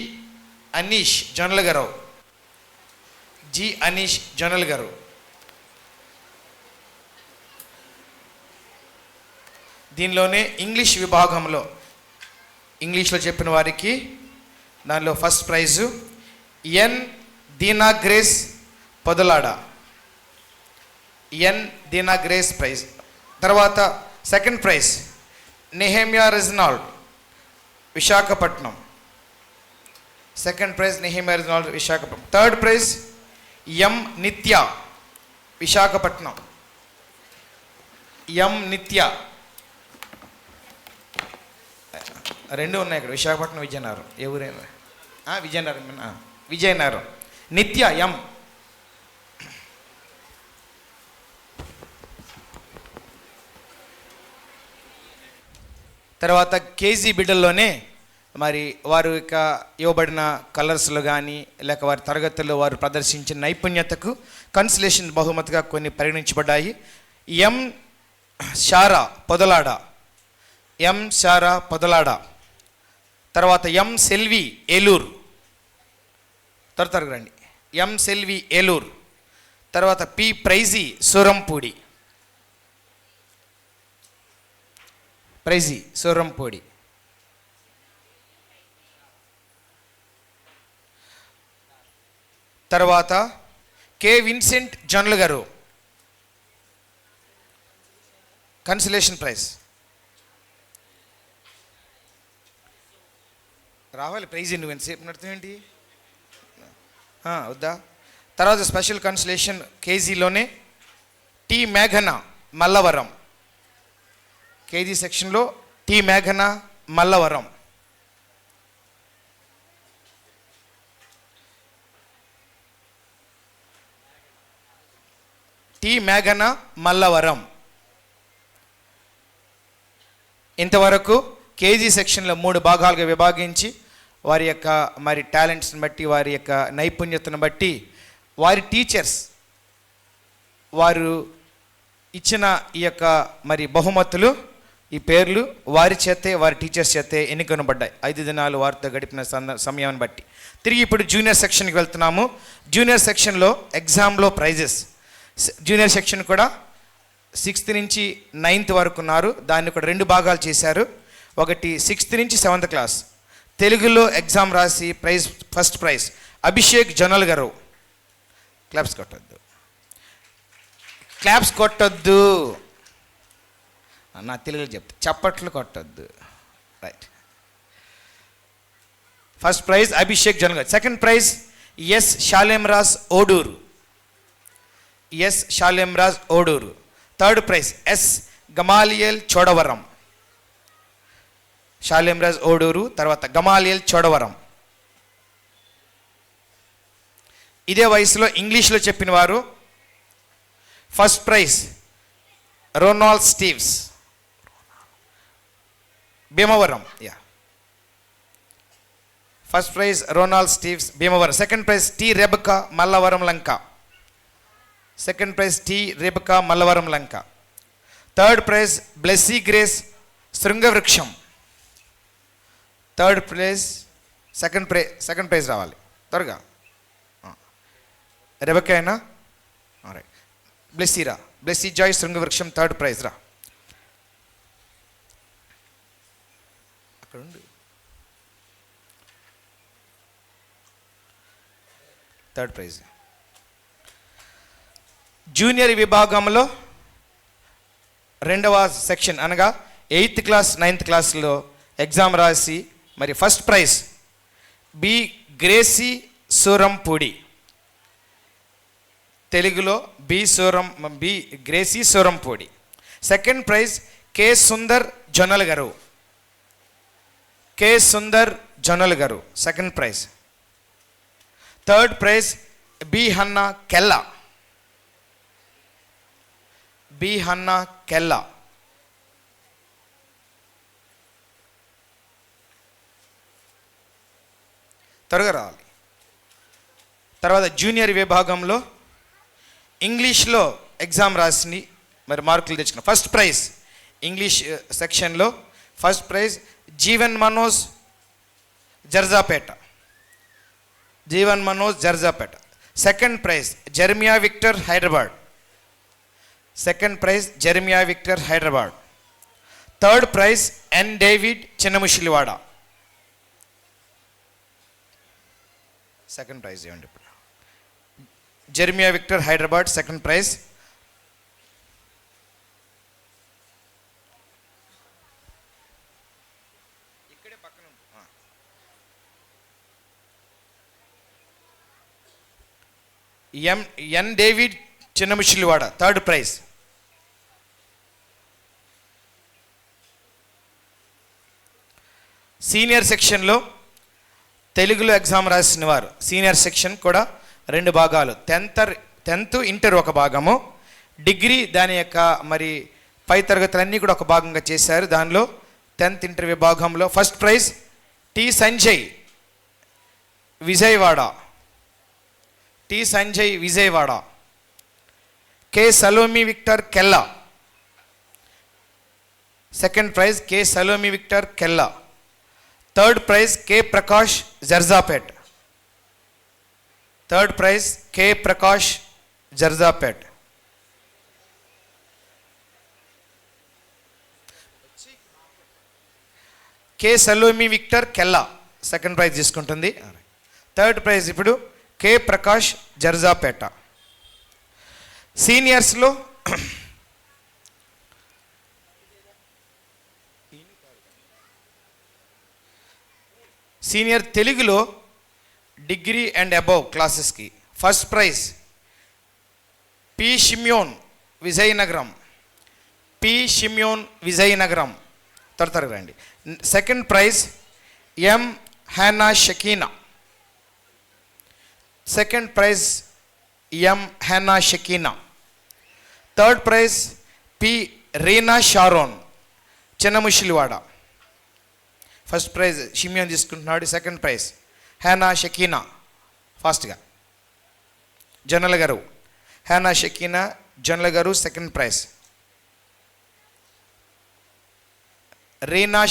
Anish, Jonnalagaravu. G Anish, Jonnalagaravu. దీనిలోనే ఇంగ్లీష్ విభాగంలో ఇంగ్లీష్లో చెప్పిన వారికి దానిలో first prize N Dina Grace, Podalada. N Dina Grace prize. తర్వాత second prize Nehemiah Reginald, Visakhapatnam. Second prize Nehemiah Reginald, Visakhapatnam. Third prize M Nitya, Visakhapatnam. ఎం నిత్య. రెండు ఉన్నాయి ఇక్కడ, విశాఖపట్నం, విజయనగరం. ఏ ఊరైనా విజయనగరం. విజయనగరం. నిత్య ఎం. తర్వాత కేజీ బిడ్డల్లోనే మరి వారు ఇక ఇవ్వబడిన కలర్స్లో కానీ లేక వారి తరగతుల్లో వారు ప్రదర్శించిన నైపుణ్యతకు కన్సలేషన్ బహుమతిగా కొన్ని పరిగణించబడ్డాయి. ఎం శారా, పొదలాడ. ఎం శారా, పొదలాడ. తర్వాత ఎం సెల్వి, ఏలూరు. రండి. ఎం సెల్వి, ఏలూరు. తర్వాత పి ప్రైజీ, సూరంపూడి. ప్రైజీ, సూరంపూడి. తర్వాత కె విన్సెంట్, జొన్నలగరావు. కన్సలేషన్ ప్రైజ్ రావాలి. ప్రైజ్ నువ్వు ఎంతసేపు నడుతుందేంటి వద్దా? తర్వాత స్పెషల్ కన్సలేషన్ కేజీలోనే టి మేఘన, మల్లవరం. కేజీ సెక్షన్లో టి మేఘన, మల్లవరం. టి మేఘన, మల్లవరం. ఇంతవరకు కేజీ సెక్షన్లో 3 భాగాలుగా విభాగించి వారి యొక్క మరి టాలెంట్స్ని బట్టి, వారి యొక్క నైపుణ్యతను బట్టి వారి టీచర్స్ వారు ఇచ్చిన ఈ యొక్క మరి బహుమతులు, ఈ పేర్లు వారి చేతే, వారి టీచర్స్ చేతే ఎన్నుకొనబడ్డాయి. 5 దినాలు వారితో గడిపిన సమయాన్ని బట్టి. తిరిగి ఇప్పుడు జూనియర్ సెక్షన్కి వెళ్తున్నాము. జూనియర్ సెక్షన్లో ఎగ్జామ్లో ప్రైజెస్. జూనియర్ సెక్షన్ కూడా 6th నుంచి 9th వరకు ఉన్నారు. దాన్ని కూడా 2 భాగాలు చేశారు. ఒకటి 6th నుంచి 7th క్లాస్. తెలుగులో ఎగ్జామ్ రాసి prize, first prize Abhishek, Jonnalagaravu. Claps కొట్టద్దు, క్లాప్స్ కొట్టద్దు. నా తెలుగులో చెప్తా, చప్పట్లు కొట్టద్దు. Right. First prize Abhishek, Jonnalagaravu. Second prize S Shalemraj, Oduru. S Shalemraj, Oduru. Third prize S Gamaliel, Chodavaram. Shalemraj, Oduru. తర్వాత గమాలియల్, చోడవరం. ఇదే వయసులో ఇంగ్లీష్లో చెప్పిన వారు first prize Ronald Steves, Bhimavaram. First prize Ronald Steves Bhimavaram. Second prize T Rebecca Mallavaram Lanka. Second prize T Rebecca Mallavaram Lanka. Third praise Blessy grace Srungavruksham. Third prize second prize రావాలి త్వరగా. రెబకా అయినా right. Blessy Joy Srungavruksham third prize రా. అక్కడ ఉండు. Third prize. జూనియర్ విభాగంలో 2వ సెక్షన్ అనగా 8th క్లాస్ 9th క్లాస్లో ఎగ్జామ్ రాసి మరి first prize B Gracie Surampudi. తెలుగులో B Gracie Surampudi. Second prize K Sundar Jonnal garu. K Sundar Jonnal garu second prize. Third prize B Hannah Kella. B Hannah Kella. త్వరగా రావాలి. తర్వాత జూనియర్ విభాగంలో ఇంగ్లీష్లో ఎగ్జామ్ రాసి మరి మార్కులు తెచ్చుకున్న ఫస్ట్ ప్రైజ్ ఇంగ్లీష్ సెక్షన్లో first prize Jeevan Manoj Jarjapeta. Jeevan Manoj Jarjapeta. Second prize Jeremiah Victor Hyderabad. Second prize Jeremiah Victor Hyderabad. Third prize N David Chinnamushilivada. Second prize ఏమండి ఇప్పుడు Jeremiah Victor Hyderabad second prize. ఇక్కడే పక్కన N David Chinnamushilivada third prize. Senior సెక్షన్లో తెలుగులో ఎగ్జామ్ రాసిన వారు సీనియర్ సెక్షన్ కూడా 2 భాగాలు 10th ఇంటర్ ఒక భాగము, డిగ్రీ దాని యొక్క మరి పై తరగతులన్నీ కూడా ఒక భాగంగా చేశారు. దానిలో 10th ఇంటర్ విభాగంలో first prize T Sanjay Vijayawada. T Sanjay Vijayawada. K Salome Victor Kella. Second prize K Salome Victor Kella. Third prize K Prakash Jarjapet. Third prize K Prakash Jarjapet. K Salome Victor Kella second prize తీసుకుంటుంది. థర్డ్ ప్రైజ్ ఇప్పుడు కె ప్రకాష్ జర్జాపేట. సీనియర్స్లో సీనియర్ తెలుగులో డిగ్రీ అండ్ అబవ్ క్లాసెస్కి first prize P Shimeon Vizianagaram. P Shimeon Vizianagaram త్వరగా రండి. Second prize M Hannah Shekinah. Second prize M Hannah Shekinah. Third prize P Reena Sharon Chinnamushilivada. First prize Shimeon తీసుకుంటున్నాడు. సెకండ్ ప్రైజ్ హ్యానా షకీనా ఫాస్ట్గా జొన్నల గారు. హ్యానా Shekinah Jonnala garu second prize. Reena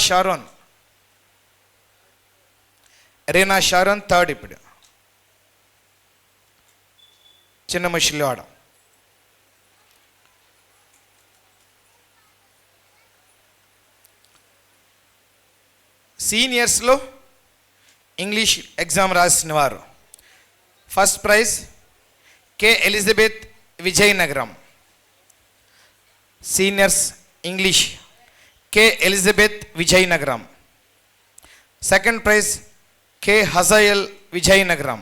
Sharon third ఇప్పుడు చిన్నముషిలివాడ. సీనియర్స్లో ఇంగ్లీష్ ఎగ్జామ్ రాసిన వారు first prize K Elizabeth Vizianagaram. Seniors English K Elizabeth Vizianagaram. Second prize K Haziel Vizianagaram.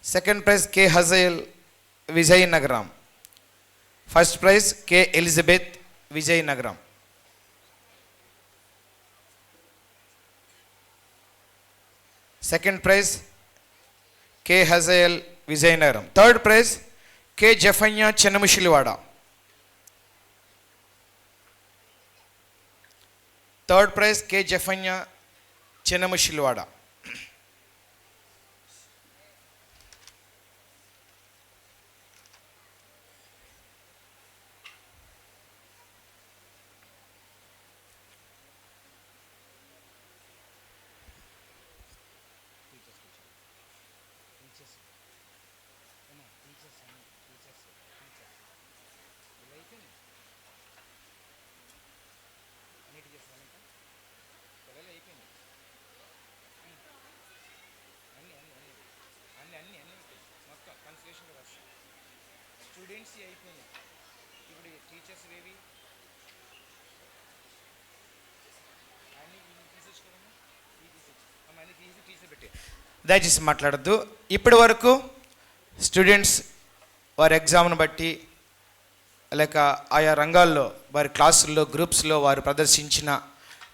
Second prize K Haziel Vizianagaram. First prize K Elizabeth Vizianagaram. Second prize K Haziel Vizianagaram. Third prize K Zephaniah Chinnamushilivada. Third prize K Zephaniah Chinnamushilivada. Students అయిపోయింది. ఇప్పుడు టీచర్స్ ఏవి దయచేసి మాట్లాడద్దు. ఇప్పటి వరకు స్టూడెంట్స్ వారి ఎగ్జామ్ను బట్టి లేక ఆయా రంగాల్లో వారి క్లాసుల్లో గ్రూప్స్లో వారు ప్రదర్శించిన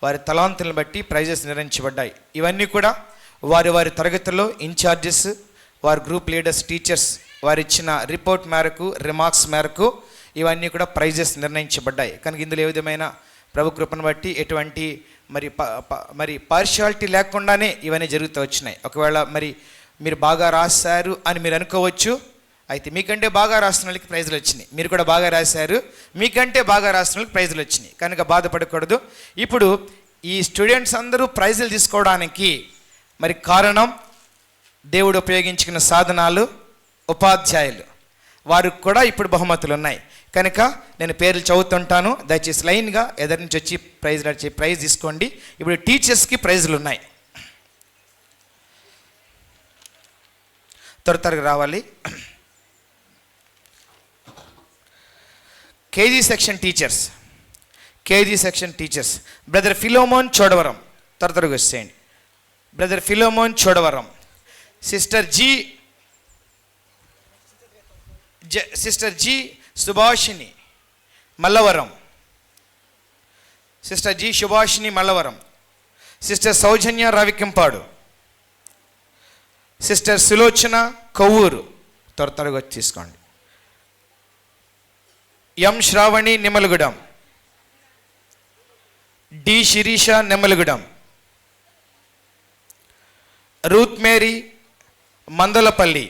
వారి తలాంతులను బట్టి ప్రైజెస్ నిర్ణయించబడ్డాయి. ఇవన్నీ కూడా వారి వారి తరగతుల్లో ఇన్ఛార్జెస్, వారి గ్రూప్ లీడర్స్, టీచర్స్ వారు ఇచ్చిన రిపోర్ట్ మేరకు, రిమార్క్స్ మేరకు ఇవన్నీ కూడా ప్రైజెస్ నిర్ణయించబడ్డాయి. కనుక ఇందులో ఏ విధమైన ప్రభు కృపను బట్టి ఎటువంటి మరి పార్షియాలిటీ లేకుండానే ఇవన్నీ జరుగుతూ వచ్చినాయి. ఒకవేళ మరి మీరు బాగా రాశారు అని మీరు అనుకోవచ్చు, అయితే మీకంటే బాగా రాసిన వాళ్ళకి ప్రైజులు వచ్చినాయి. మీరు కూడా బాగా రాశారు, మీకంటే బాగా రాసిన వాళ్ళకి ప్రైజులు వచ్చినాయి. కనుక బాధపడకూడదు. ఇప్పుడు ఈ స్టూడెంట్స్ అందరూ ప్రైజులు తీసుకోవడానికి మరి కారణం దేవుడు ఉపయోగించిన సాధనాలు, ఉపాధ్యాయులు. వారికి కూడా ఇప్పుడు బహుమతులు ఉన్నాయి. కనుక నేను పేర్లు చదువుతుంటాను, దయచేసి లైన్గా ఎదురు నుంచి వచ్చి ప్రైజ్ తీసుకోండి. ఇప్పుడు టీచర్స్కి ప్రైజులు ఉన్నాయి. త్వరగా రావాలి. KG section teachers brother Philemon Chodavaram, త్వరగా వచ్చేయండి. Brother Philemon Chodavaram. Sister G Subhashini Mallavaram. Sister Soujanya Ravikimpadu. Sister Sulochana Kovvuru, త్వరగా వచ్చి తీసుకోండి. M Sravani Nimmalagudem. D Sirisha Nimmalagudem. Ruth Mary Mandalapalli.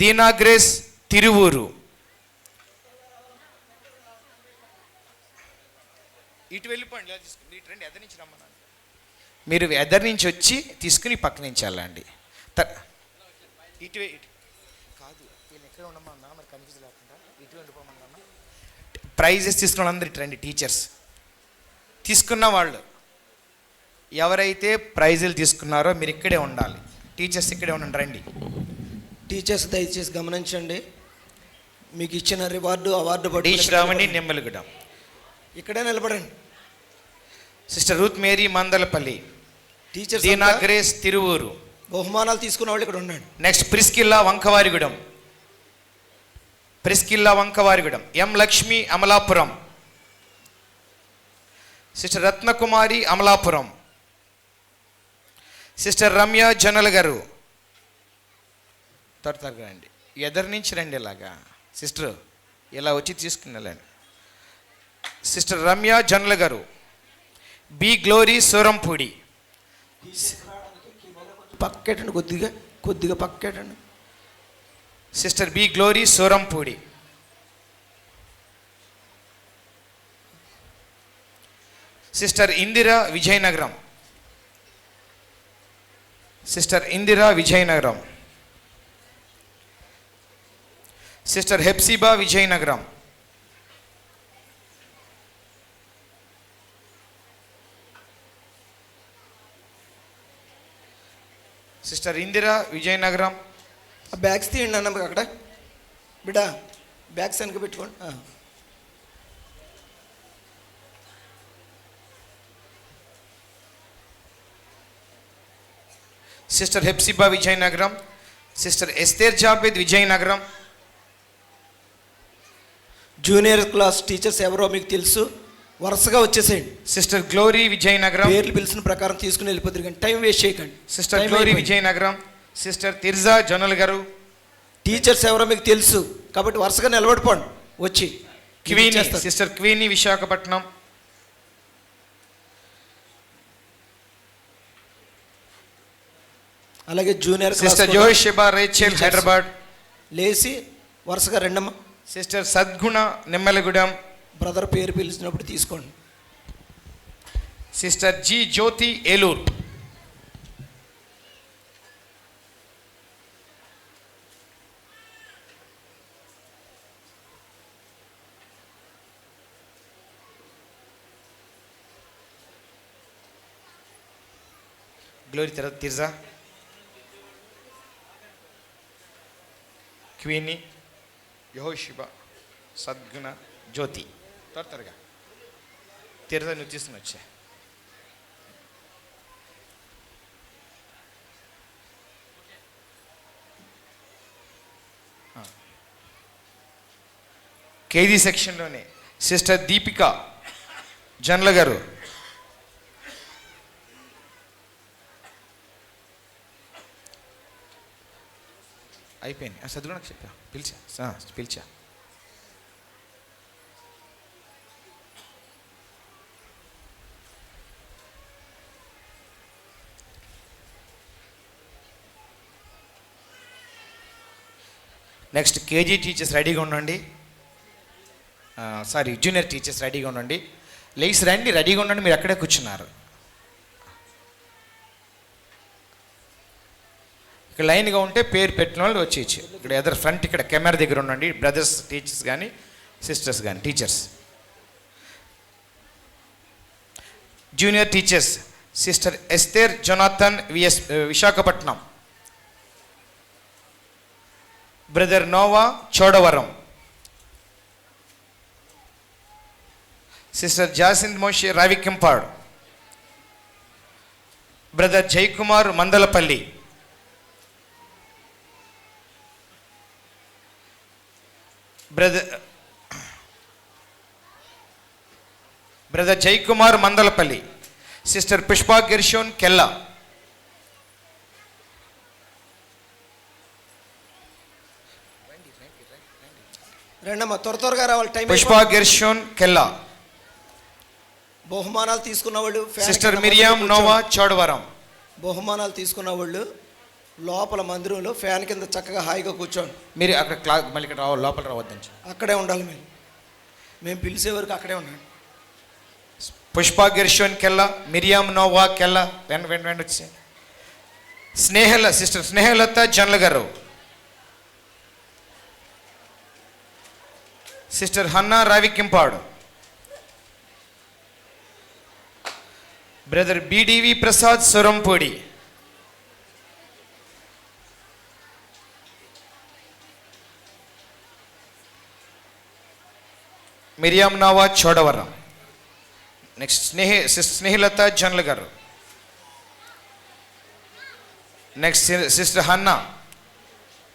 Dina Grace Tiruvuru. ఇటు వెళ్ళిపోండి, ఇటు రండి, ఎదరి నుంచి రమ్మన్నాను. మీరు ఎదరి నుంచి వచ్చి తీసుకుని పక్క నుంచి వెళ్ళండి. ఇటు కాదు, నేను ఎక్కడ ఉండమన్నా మరి కన్ఫ్యూజ్ లేకుండా ఇటు వెళ్ళిపోమన్నా. ప్రైజెస్ తీసుకున్న వాళ్ళందరూ ఇటు రండి. టీచర్స్ తీసుకున్న వాళ్ళు ఎవరైతే ప్రైజులు తీసుకున్నారో మీరు ఇక్కడే ఉండాలి. టీచర్స్ ఇక్కడే ఉండండి, రండి. టీచర్స్ దయచేసి గమనించండి, మీకు ఇచ్చిన అవార్డు డి శ్రావణి నిమ్మలగూడెం ఇక్కడే నిలబడండి. Sister Ruth Mary Mandalapalli. Teachers Dina Grace Tiruvuru. బహుమానాలు తీసుకున్న వాళ్ళు ఇక్కడ ఉండండి. Next Priscilla Vankavarigudem. M Lakshmi Amalapuram. Sister Ratnakumari Amalapuram. Sister Ramya Jonnala garu, త్వరగా రండి. ఎదరి నుంచి రండి, ఇలాగా సిస్టర్ ఇలా వచ్చి తీసుకుని వెళ్ళండి. సిస్టర్ రమ్య జొన్నల గారు. B Glory Surampudi. పక్కెట్టండి, కొద్దిగా పక్కెట్టండి. Sister B Glory Surampudi. Sister Indira Vizianagaram. Sister Hephzibah Vizianagaram. Sister Indira Vizianagaram. Bags తీయండి అన్న, అక్కడ బిడ్డ బ్యాగ్స్ వెనక పెట్టుకోండి. Sister Hephzibah Vizianagaram. Sister Esther జాబేద్ విజయనగరం. జూనియర్ క్లాస్ టీచర్స్ ఎవరో మీకు తెలుసు, వరుసగా వచ్చేసేయండి. Sister Glory Vizianagaram. పేర్లు పిలిచిన ప్రకారం తీసుకుని వెళ్ళిపోతారు, కానీ టైం వేస్ట్ చేయకండి. Sister Glory Vizianagaram. Sister Tirzah Jonnal garu. Teachers ఎవరో మీకు తెలుసు కాబట్టి వరుసగా నిలబడిపోండి వచ్చి. సిస్టర్ క్వీనీ విశాఖపట్నం. అలాగే జూనియర్ సిస్టర్ జోషిబా రేచెల్ హైదరాబాద్. లేచి వరుసగా రెండమ్మ. సిస్టర్ సద్గుణ నిమ్మలగూడెం. బ్రదర్ పేరు పిలిచినప్పుడు తీసుకోండి. సిస్టర్ జి జ్యోతి ఏలూరు. గ్లోరీ తిర్జా. క్వీని యెహోషిబా సద్గుణ జ్యోతి. త్వరగా తిర్జా నువ్వు తీసుకుని వచ్చా. కేజీ సెక్షన్లోనే సిస్టర్ దీపిక జన్ల గారు. అయిపోయింది. చదువుకు చెప్పా, పిలిచా. నెక్స్ట్ కేజీ టీచర్స్ రెడీగా ఉండండి. జూనియర్ టీచర్స్ రెడీగా ఉండండి. లేచి రండి, రెడీగా ఉండండి. మీరు ఎక్కడే కూర్చున్నారు. ఇక్కడ లైన్గా ఉంటే పేరు పెట్టిన వాళ్ళు వచ్చేయచ్చు. ఇక్కడ ఎదర్ ఫ్రంట్ ఇక్కడ కెమెరా దగ్గర ఉండండి. బ్రదర్స్ టీచర్స్ కానీ సిస్టర్స్ కానీ teachers. Junior teachers sister Esther Jonathan Visakhapatnam. Brother Noah Chodavaram. Sister Jacinth Moshe Ravikampadu. Brother Jayakumar Mandalapalli. Brother Jayakumar Mandalapalli. Sister Pushpa Gershon Kella. రెండమ్మ త్వరగా రావాలి, టైం. పుష్పా గెర్షోన్ కెల్లా. బహుమానాలు తీసుకున్న వాళ్ళు సిస్టర్ మిరియాం నోవా చోడవరం. బహుమానాలు తీసుకున్న వాళ్ళు లోపల మందిరంలో ఫ్యాన్ కింద చక్కగా హాయిగా కూర్చోండి. మీరు అక్కడ మళ్ళీ ఇక్కడ రావాలి, లోపల రావద్దని. అక్కడే ఉండాలి. మేము పిలిచే వరకు అక్కడే ఉండండి. Pushpa Gershon Kella, Miriam Noah Kella. వెంట వచ్చి sister Snehalatha Janla garu. Sister Hannah Ravikimpadu. Brother BDV Prasad Surampudi. Miriam Noah Chodavaram. Next sister Snehalatha Janla garu. Next sister Hannah.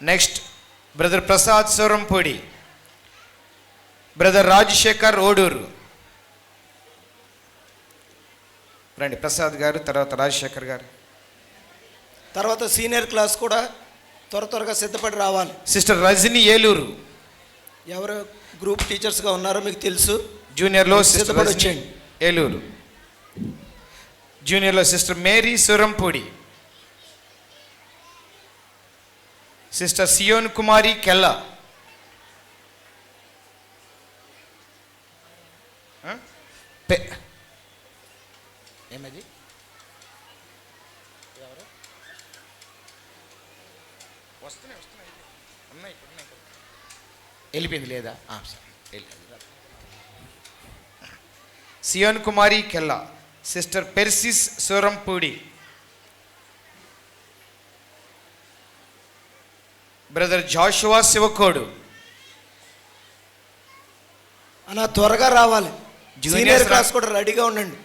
Next brother Prasad Surampudi. Brother Rajasekhar Oduru. రండి ప్రసాద్ గారు, తర్వాత రాజశేఖర్ గారు. తర్వాత సీనియర్ క్లాస్ కూడా త్వరగా సిద్ధపడి రావాలి. సిస్టర్ రజని ఏలూరు. ఎవరు గ్రూప్ టీచర్స్గా ఉన్నారో మీకు తెలుసు. జూనియర్లో సిద్ధపడి వచ్చేయండి. ఏలూరు. జూనియర్లో sister Mary Surampudi. Sister Zion Kumari Kella. ఏమది వస్తున్నాయి ఉన్నాయి వెళ్ళిపోయింది లేదా? Zion Kumari Kella. Sister Persis Surampudi. Brother Joshua Sivakodu. అలా త్వరగా రావాలి. జూనియర్ క్లాస్ కూడా రెడీగా ఉండండి.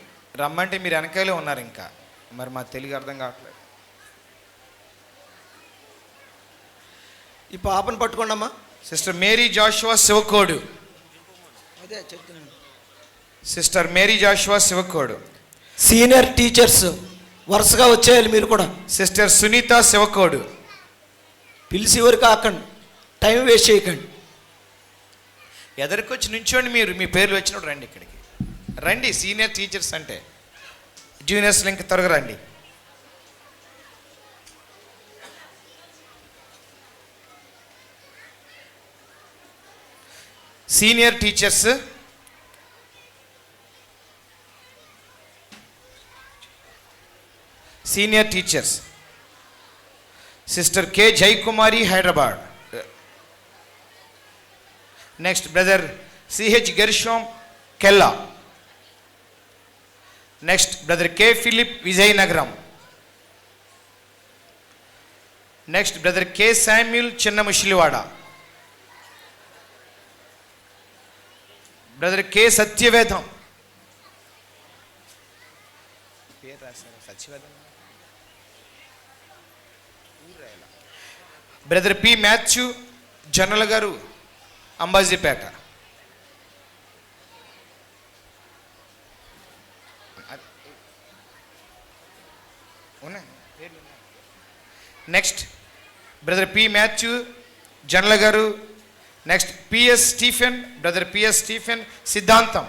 రమ్మంటే మీరు వెనకాలే ఉన్నారు. ఇంకా మరి మా తెలుగు అర్థం కావట్లేదు. ఈ పాపను పట్టుకోండి అమ్మా. Sister Mary Joshua Sivakodu. అదే చెప్తున్నాను. Sister Mary Joshua Sivakodu. Senior teachers వరుసగా వచ్చేయాలి మీరు కూడా. సిస్టర్ సునీత శివకోడు. పిలిచి వరకు ఆకండి, టైం వేస్ట్ చేయకండి. ఎదరికొచ్చి నుంచోండి. మీరు మీ పేర్లు వచ్చినప్పుడు రండి, ఇక్కడికి రండి. సీనియర్ టీచర్స్ అంటే జూనియర్స్ ఇంకా త్వరగా రండి. Senior teachers sister K Jayakumari Hyderabad. Next brother C H Gershom Kella. Next brother K Philip Vizianagaram. Next brother K Samuel Chinna Mushilivada. Brother K Satyavedam. Brother P Matthew general గారు Ambajipeta. Next brother P Matthew general గారు. Next P S Stephen, brother P S Stephen Siddhantam.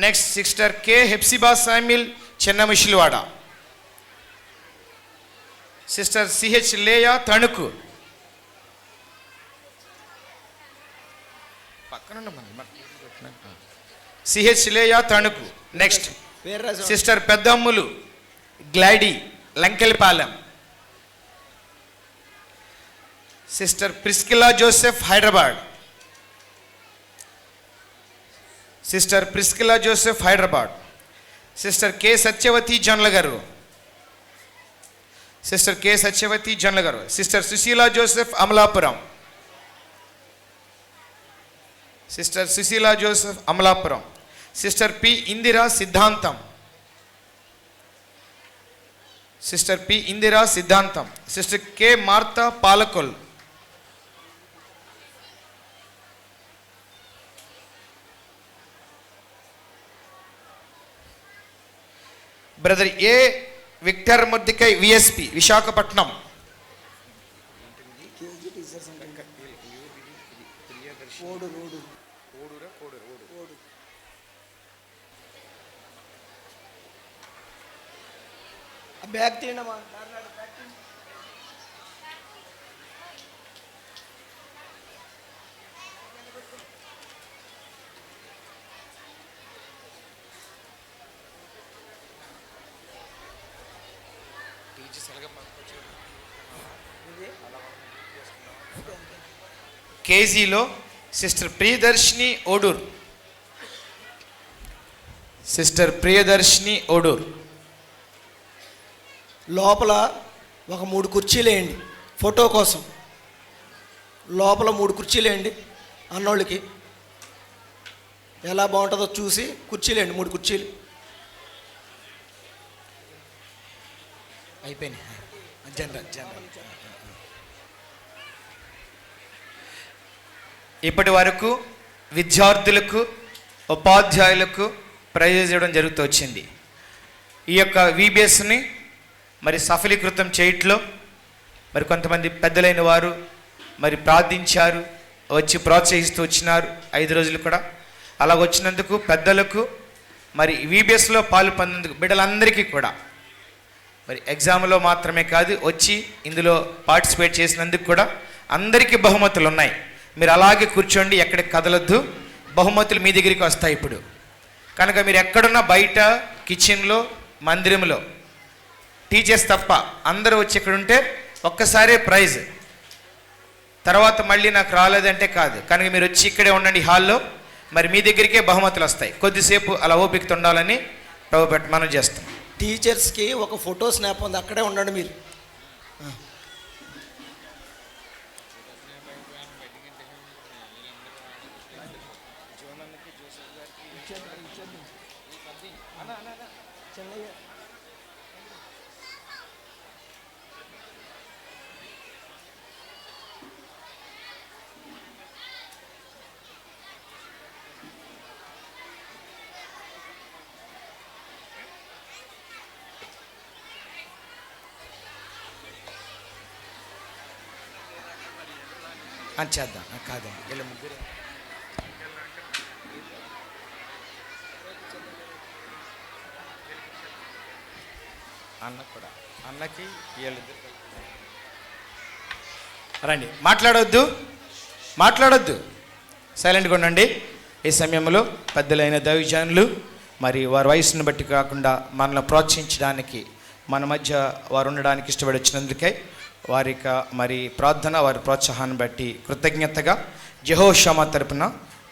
Next sister K Hephzibah Samuel Chinna Mushilivada. Sister C H Leah Tanuku. C H Leah Tanuku. Next sister Peddammulu Glady Lankelapalem. Sister Priscilla Joseph Hyderabad. Sister Priscilla Joseph Hyderabad. Sister K Satyavathi general గారు. సిస్టర్ కె సత్యవతి జనరల్ గారు. Sister Susheela Joseph Amalapuram. Sister Susheela Joseph Amalapuram. Sister P Indira Siddhantam. Sister P Indira Siddhantam. Sister K Martha Palakol. Brother A Victor Muddikai V S P Visakhapatnam. Bag తీయడమా? కేజీలో సిస్టర్ ప్రియదర్శిని ఓడూర్. సిస్టర్ ప్రియదర్శిని ఓడూర్. లోపల ఒక 3 కుర్చీలు వేయండి ఫోటో కోసం. లోపల 3 కుర్చీలు వేయండి అన్నోళ్ళకి. ఎలా బాగుంటుందో చూసి కుర్చీలు వేయండి, 3 కుర్చీలు. అయిపోయినాయి. జనరల్ ఇప్పటి వరకు విద్యార్థులకు ఉపాధ్యాయులకు ప్రైజ్ ఇవ్వడం జరుగుతూ వచ్చింది. ఈ యొక్క వీబీఎస్ని మరి సఫలీకృతం చేయట్లో మరి కొంతమంది పెద్దలైన వారు మరి ప్రార్థించారు, వచ్చి ప్రోత్సహిస్తూ వచ్చినారు 5 రోజులు కూడా. అలా వచ్చినందుకు పెద్దలకు మరి వీబీఎస్లో పాలు పొందేందుకు బిడ్డలందరికీ కూడా మరి ఎగ్జామ్లో మాత్రమే కాదు వచ్చి ఇందులో పార్టిసిపేట్ చేసినందుకు కూడా అందరికీ బహుమతులు ఉన్నాయి. మీరు అలాగే కూర్చోండి, ఎక్కడికి కదలొద్దు. బహుమతులు మీ దగ్గరికి వస్తాయి ఇప్పుడు. కనుక మీరు ఎక్కడున్నా బయట, కిచెన్లో, మందిరంలో టీచర్స్ తప్ప అందరూ వచ్చి ఇక్కడ ఉంటే ఒక్కసారే ప్రైజ్. తర్వాత మళ్ళీ నాకు రాలేదంటే కాదు. కనుక మీరు వచ్చి ఇక్కడే ఉండండి హాల్లో. మరి మీ దగ్గరికే బహుమతులు వస్తాయి. కొద్దిసేపు అలా ఓపికతో ఉండాలని ప్రభు మనం చేస్తాం. టీచర్స్కి ఒక ఫోటో స్నాప్ ఉంది, అక్కడే ఉండండి మీరు. చేద్దాం. కాదండి వీళ్ళ ముగ్గురు అన్న కూడా అన్నకి వీళ్ళిద్దరు రండి. మాట్లాడవద్దు. మాట్లాడొద్దు, సైలెంట్గా ఉండండి. ఈ సమయంలో పెద్దలైన దైవజనులు మరి వారి వయసును బట్టి కాకుండా మనల్ని ప్రోత్సహించడానికి మన మధ్య వారు ఉండడానికి ఇష్టపడి వచ్చినందుకే వారి మరి ప్రార్థన, వారి ప్రోత్సాహాన్ని బట్టి కృతజ్ఞతగా యెహోషామా తరపున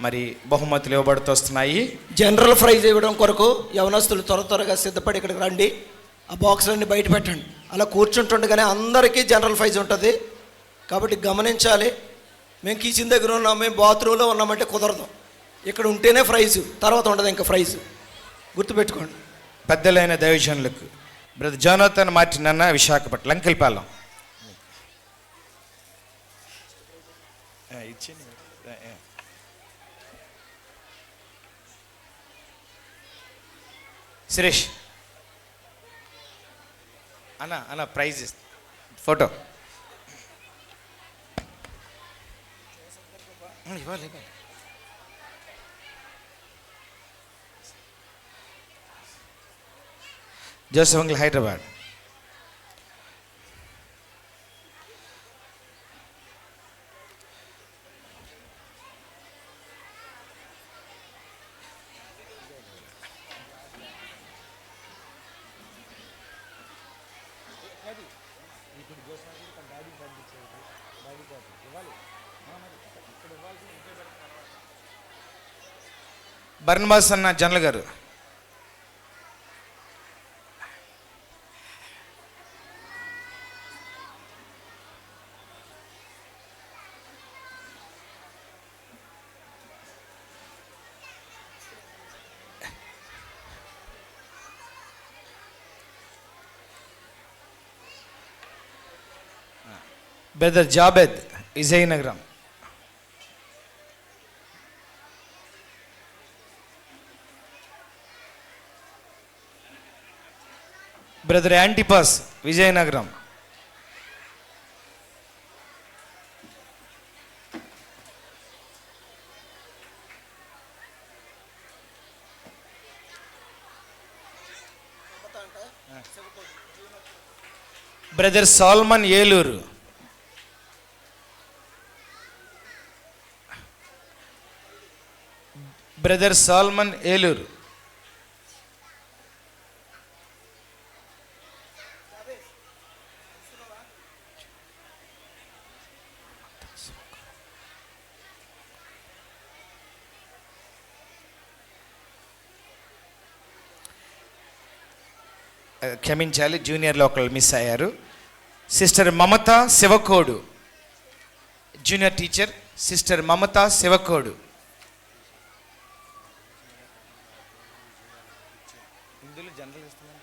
మరి బహుమతులు ఇవ్వబడుతూ వస్తున్నాయి. జనరల్ ప్రైజ్ ఇవ్వడం కొరకు యవనస్తులు త్వరగా సిద్ధపడి ఇక్కడికి రండి. ఆ బాక్సులన్నీ బయట పెట్టండి. అలా కూర్చుంటుండగానే అందరికీ జనరల్ ప్రైజ్ ఉంటుంది కాబట్టి గమనించాలి. మేము కిచెన్ దగ్గర ఉన్నాం, మేము బాత్రూంలో ఉన్నామంటే కుదరదు. ఇక్కడ ఉంటేనే ప్రైజు, తర్వాత ఉండదు ఇంకా ప్రైజు, గుర్తుపెట్టుకోండి. పెద్దలైన దైవజనులకు బ్రదర్ జోనాథన్ మార్టిన్ అన్న, విశాఖపట్నం, లంకెల్పాలెం. సురేష్ అన్న ప్రైజ్ ఫోటో ఇవ్వాలి. Joseph uncle, Hyderabad. బర్నబాస్ అన్న, జనరల్ గారు. Brother Jabez, Vizianagaram. Brother Antipas, Vizianagaram. Brother Solomon, Eluru. Brother Solomon, Eluru. క్షమించాలి, జూనియర్లో ఒకళ్ళు మిస్ అయ్యారు. Sister Mamata, Sivakodu. Junior teacher sister Mamata, Sivakodu. ఇందులో జనరల్ ఇస్తున్నాను.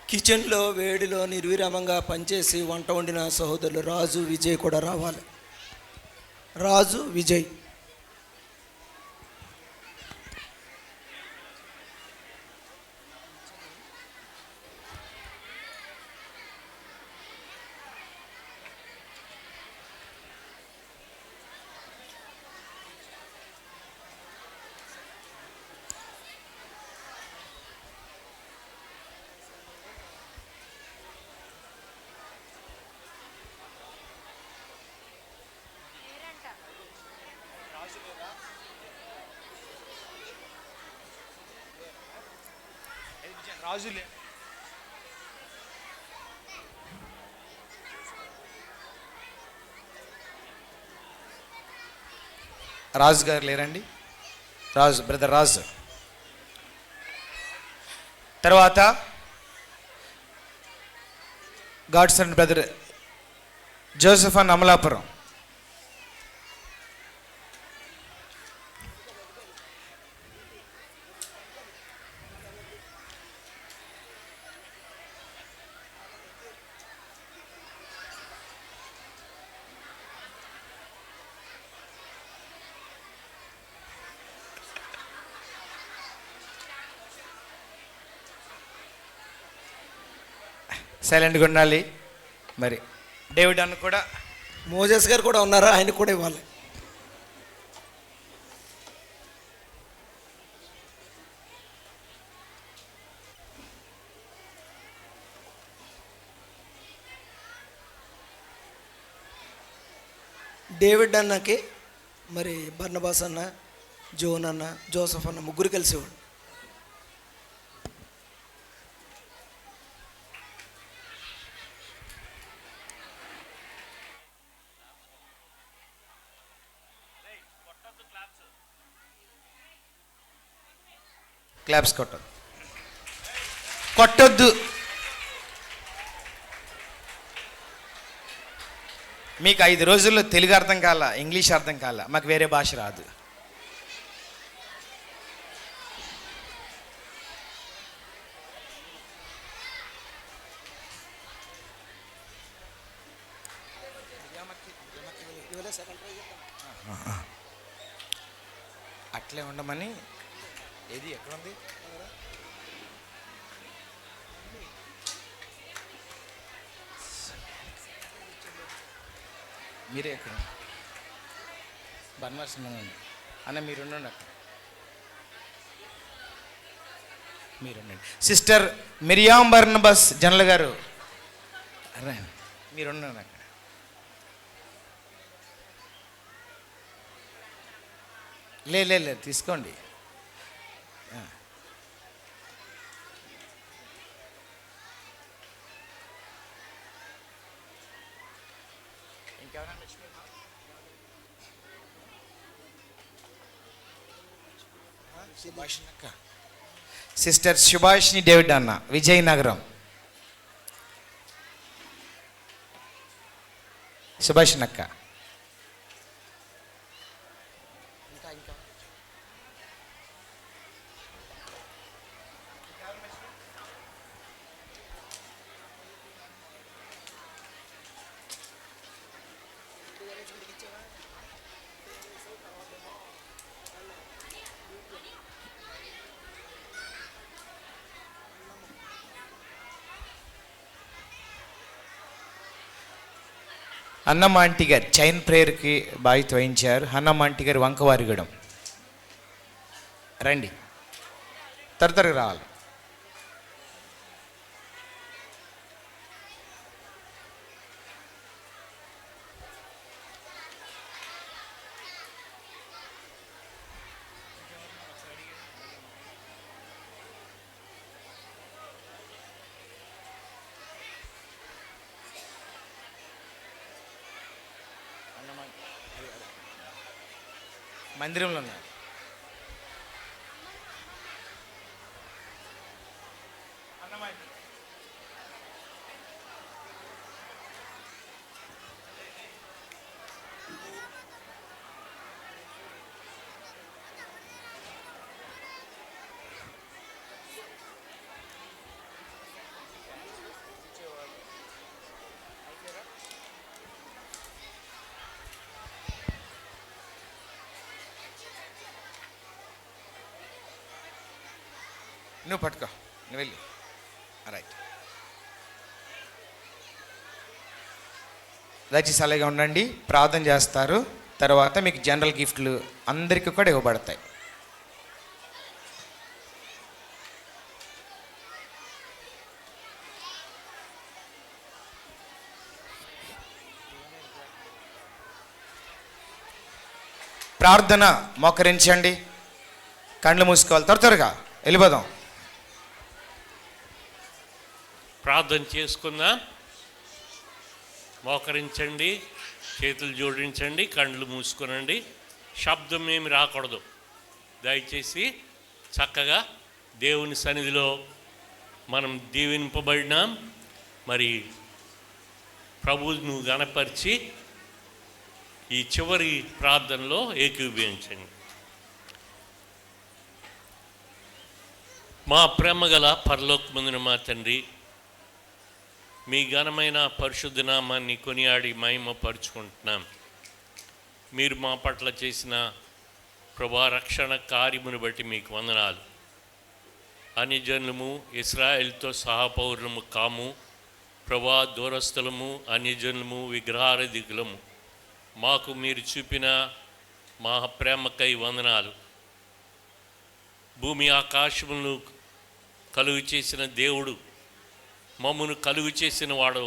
కిచెన్లో వేడిలో నిర్విరామంగా పనిచేసి వంట వండిన సహోదరులు రాజు, విజయ్ కూడా రావాలి. రాజు, విజయ్. రాజులే. రాజు గారు లేరండి. రాజు, బ్రదర్ రాజు. తర్వాత గాడ్స్ అండ్ బ్రదర్ జోసెఫ్ అన్, అమలాపురం. సైలెంట్గా ఉండాలి. మరి డేవిడ్ అన్న కూడా మోజెస్ గారు కూడా ఉన్నారా, ఆయనకు కూడా ఇవ్వాలి. డేవిడ్ అన్నకి మరి బర్నబాస్ అన్న, జోన్ అన్న, జోసఫ్ అన్న ముగ్గురు కలిసేవాడు. క్లాప్స్ కొట్టొద్దు. మీకు 5 రోజుల్లో తెలుగు అర్థం కాల, ఇంగ్లీష్ అర్థం కాల, మాకు వేరే భాష రాదు. అట్లే ఉండమని. ఏది ఎక్కడుంది? మీరే ఎక్కడ? బర్నబాస్ అన్న మీరుండండి, అక్కడ మీరుండండి. సిస్టర్ మిరియాం బర్నబాస్ జనరల్ గారు మీరుండండి అక్కడ. లేదు తీసుకోండి. సిస్టర్ సుభాష్ని డేవిడ్ అన్న, విజయనగరం. సుభాష్ అక్క. అన్నమాంటి గారు చైన్ ప్రేయర్కి బాధ్యత వహించారు. అన్నమాంటి గారు వంకవారిగూడెం. రండి, త్వరగా రావాలి. మందిరంలో ఉన్నారు. నువ్వు పట్టుకో, నువ్వు వెళ్ళి. రైట్, దయచేసి అలాగే ఉండండి. ప్రార్థన చేస్తారు, తర్వాత మీకు జనరల్ గిఫ్ట్లు అందరికీ కూడా ఇవ్వబడతాయి. ప్రార్థన మోకరించండి, కళ్ళు మూసుకోవాలి. త్వరగా వెళ్ళిపోదాం. ప్రార్థన చేసుకుందాం. మోకరించండి, చేతులు జోడించండి, కళ్ళు మూసుకునండి. శబ్దం ఏమి రాకూడదు. దయచేసి చక్కగా దేవుని సన్నిధిలో మనం దీవింపబడినాం. మరి ప్రభువును గణపరిచి ఈ చివరి ప్రార్థనలో ఏకీభవించండి. మా ప్రేమగల పరలోకమందున మా తండ్రి, మీ ఘనమైన పరిశుద్ధ నామాన్ని కొనియాడి మహిమపరుచుకుంటున్నాం. మీరు మా పట్ల చేసిన ప్రభా రక్షణ కార్యమును బట్టి మీకు వందనాలు. అన్యజనులము, ఇశ్రాయేలుతో సహపౌరులము కాము, ప్రభా దూరస్థలము, అన్యజనులము, విగ్రహారాధికులము మాకు మీరు చూపిన మా ప్రేమకై వందనాలు. భూమి ఆకాశములను కలుగు చేసిన దేవుడు, మమ్మను కలుగు చేసిన వాడు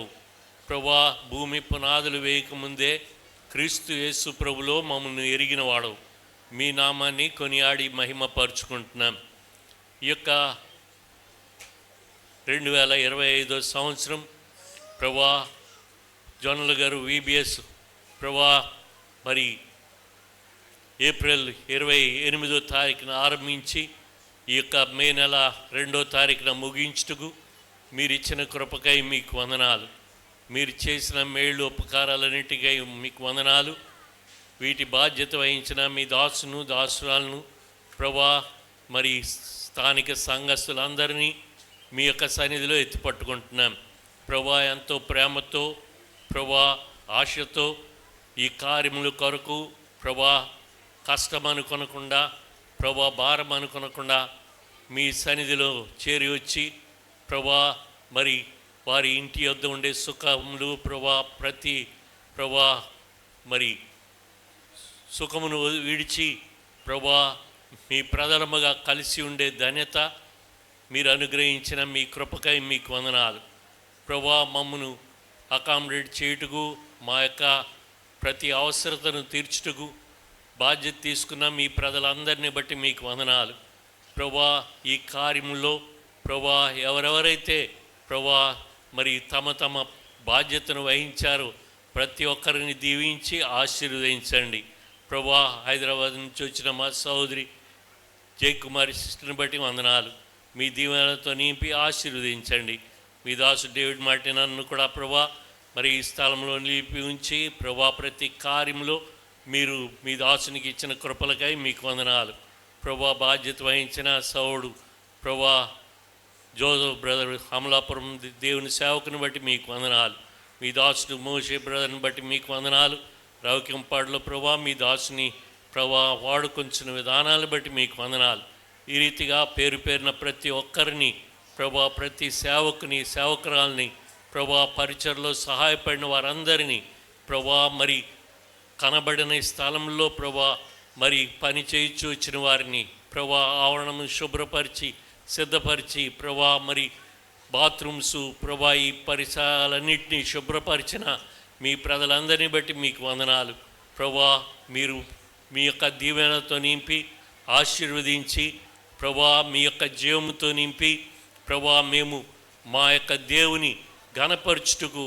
ప్రభా. భూమి పునాదులు వేయకముందే క్రీస్తు యేసు ప్రభులో మమ్మల్ని ఎరిగిన వాడు. మీ నామాన్ని కొనియాడి మహిమపరుచుకుంటున్నాం. ఈ యొక్క 2025 సంవత్సరం ప్రభా జొన్నల గారు VBS ప్రభా మరి ఏప్రిల్ 28వ తారీఖున ఆరంభించి ఈ యొక్క మే నెల 2వ తారీఖున ముగించుటకు మీరు ఇచ్చిన కృపకై మీకు వందనాలు. మీరు చేసిన మేళ్ళు ఉపకారాలన్నిటికై మీకు వందనాలు. వీటి బాధ్యత వహించిన మీ దాసును దాసురాలను ప్రభా మరి స్థానిక సంఘస్థులందరినీ మీ యొక్క సన్నిధిలో ఎత్తిపట్టుకుంటున్నాం ప్రభా. ఎంతో ప్రేమతో ప్రభా, ఆశతో ఈ కార్యముల కొరకు ప్రభా కష్టం అనుకొనకుండా ప్రభా, భారం అనుకొనకుండా మీ సన్నిధిలో చేరి వచ్చి ప్రభా మరి వారి ఇంటి వద్ద ఉండే సుఖములు ప్రభా, ప్రతి ప్రభా మరి సుఖమును విడిచి ప్రభా మీ ప్రధానముగా కలిసి ఉండే ధన్యత మీరు అనుగ్రహించిన మీ కృపకై మీకు వందనాలు ప్రభా. మమ్మను అకామిడేట్ చేయుటకు, మా యొక్క ప్రతి అవసరతను తీర్చుటకు బాధ్యత తీసుకున్న మీ ప్రజలందరినీ బట్టి మీకు వందనాలు ప్రభా. ఈ కార్యములో ప్రభా ఎవరెవరైతే ప్రభా మరి తమ తమ బాధ్యతను వహించారో ప్రతి ఒక్కరిని దీవించి ఆశీర్వదించండి ప్రభా. హైదరాబాద్ నుంచి వచ్చిన మా సహోదరి జయకుమారి సిస్టర్ని బట్టి వందనాలు. మీ దీవెనలతో నింపి ఆశీర్వదించండి. మీ దాసు డేవిడ్ మార్టిన్ నన్ను కూడా ప్రభా మరి ఈ స్థలంలో నిలిపి ఉంచి ప్రభా ప్రతి కార్యంలో మీరు మీ దాసునికి ఇచ్చిన కృపలకై మీకు వందనాలు ప్రభా. బాధ్యత వహించిన సౌడు ప్రభా జోసఫ్ బ్రదర్ అమలాపురం దేవుని సేవకుని బట్టి మీకు వందనాలు. మీ దాసుడు మోషే బ్రదర్ని బట్టి మీకు వందనాలు. రవికంపాడులో ప్రభా మీ దాసుని ప్రభా వాడుకొంచిన విధానాలను బట్టి మీకు వందనాలు. ఈ రీతిగా పేరు పేరున ప్రతి ఒక్కరిని ప్రభా, ప్రతి సేవకుని సేవకురాల్ని ప్రభా, పరిచర్లో సహాయపడిన వారందరినీ ప్రభా మరి కనబడిన స్థలంలో ప్రభా మరి పని చేయించు వచ్చిన వారిని ప్రభా ఆవరణము శుభ్రపరిచి సిద్ధపరిచి ప్రభా మరి బాత్రూమ్స్ ప్రభా ఈ పరిసరాలన్నింటినీ శుభ్రపరిచిన మీ ప్రజలందరినీ బట్టి మీకు వందనాలు ప్రభా. మీరు మీ యొక్క దీవెనతో నింపి ఆశీర్వదించి ప్రభా మీ యొక్క జీవముతో నింపి ప్రభా మేము మా యొక్క దేవుని ఘనపరచుటకు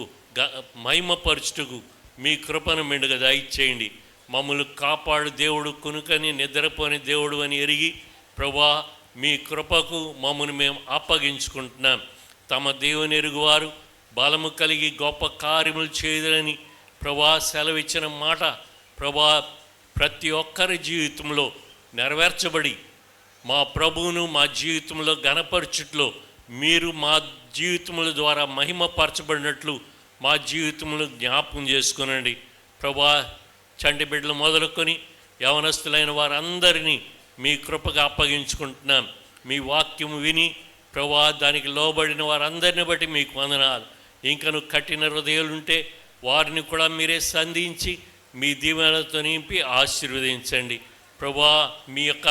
మహిమపరచుటకు మీ కృపను మెండుగా దయచేయండి. మమ్మల్ని కాపాడు దేవుడు, కునుకని నిద్రపోని దేవుడు అని ఎరిగి ప్రభా మీ కృపకు మమ్మల్ని మేము అప్పగించుకుంటున్నాం. తమ దేవుని ఎరుగువారు బలము కలిగి గొప్ప కార్యములు చేయదని ప్రభా సెలవిచ్చిన మాట ప్రభా ప్రతి ఒక్కరి జీవితంలో నెరవేర్చబడి మా ప్రభువును మా జీవితంలో ఘనపరచుట్లో మీరు మా జీవితముల ద్వారా మహిమపరచబడినట్లు మా జీవితంలో జ్ఞాపకం చేసుకునండి ప్రభా. చంటి బిడ్డలు మొదలుకొని యవనస్తులైన వారందరినీ మీ కృపగా అప్పగించుకుంటున్నాం. మీ వాక్యము విని ప్రభా దానికి లోబడిన వారందరిని బట్టి మీకు వందనాలు. ఇంకను కఠిన హృదయాలుంటే వారిని కూడా మీరే సంధించి మీ దీవెనలతో నింపి ఆశీర్వదించండి ప్రభా. మీ యొక్క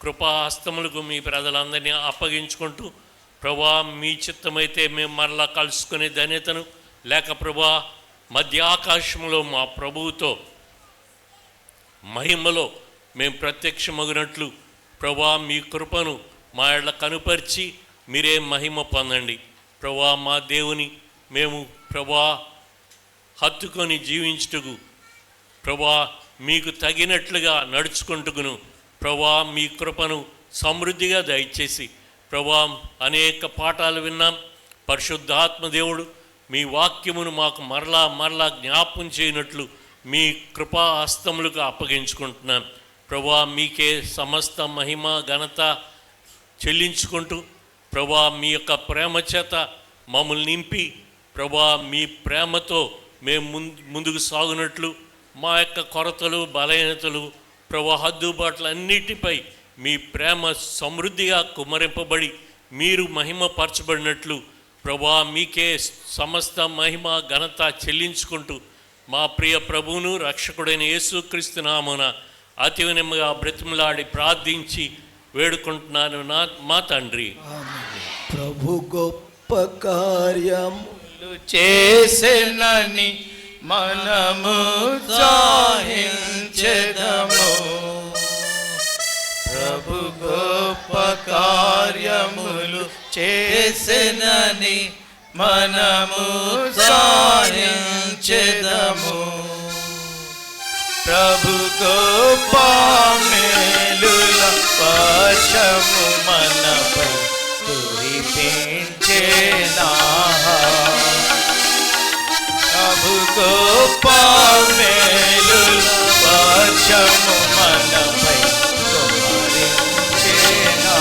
కృపాహస్తములకు మీ ప్రజలందరినీ అప్పగించుకుంటూ ప్రభా మీ చిత్తమైతే మేము మరలా కలుసుకునే ధన్యతను లేక ప్రభా మధ్య ఆకాశంలో మా ప్రభువుతో మహిమలో మేము ప్రత్యక్షమగినట్లు ప్రభా మీ కృపను మా ఎడల కనుపరిచి మీరే మహిమ పొందండి ప్రభా. మా దేవుని మేము ప్రభా హత్తుకొని జీవించుటకు ప్రభా మీకు తగినట్లుగా నడుచుకుంటుకును ప్రభా మీ కృపను సమృద్ధిగా దయచేసి ప్రభా అనేక పాఠాలు విన్నాం. పరిశుద్ధాత్మ దేవుడు మీ వాక్యమును మాకు మరలా మరలా జ్ఞాపకం చేయనట్లు మీ కృపా హస్తములకు అప్పగించుకుంటున్నాం ప్రభా. మీకే సమస్త మహిమ ఘనత చెల్లించుకుంటూ ప్రభా మీ యొక్క ప్రేమ చేత మమ్మల్ని నింపి ప్రభా మీ ప్రేమతో మేము ముందుకు సాగునట్లు మా యొక్క కొరతలు బలహీనతలు ప్రభా హద్దుబాట్లన్నిటిపై మీ ప్రేమ సమృద్ధిగా కుమ్మరింపబడి మీరు మహిమపరచబడినట్లు ప్రభా మీకే సమస్త మహిమ ఘనత చెల్లించుకుంటూ మా ప్రియ ప్రభువును రక్షకుడైన యేసుక్రీస్తు నామమున అతి వినమ్రంగా బ్రతిమలాడి ప్రార్థించి వేడుకుంటున్నాను మా తండ్రి. ప్రభు గొప్ప కార్యము చేసెనని మనము సాహించెదము. ప్రభు గొప్ప కార్యములు చేసెనని మనము సాహించెదము. ప్రభు గొప్ప మేలుల వర్షము మనపై కురిపించెనా. ప్రభు గొప్ప మేలుల వర్షము మనపై కురిపించెనా.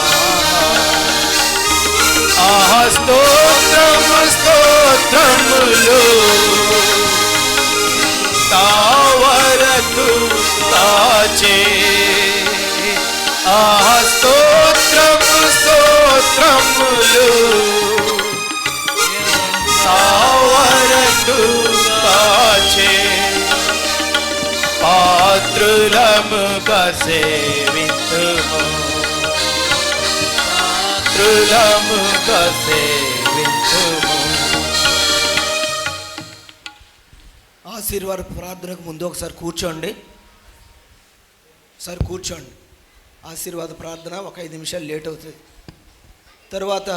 స్తోత్రము స్తోత్రములు తావరకు తాచే. స్తోత్రము స్తోత్రములు తావరకు తాచే. పాత్రులముగా సేవింతుము, పాత్రులముగా సేవింతుము. ఆశీర్వాద ప్రార్థనకు ముందు ఒకసారి కూర్చోండి. ఆశీర్వాద ప్రార్థన ఒక 5 నిమిషాలు లేట్ అవుతుంది. తర్వాత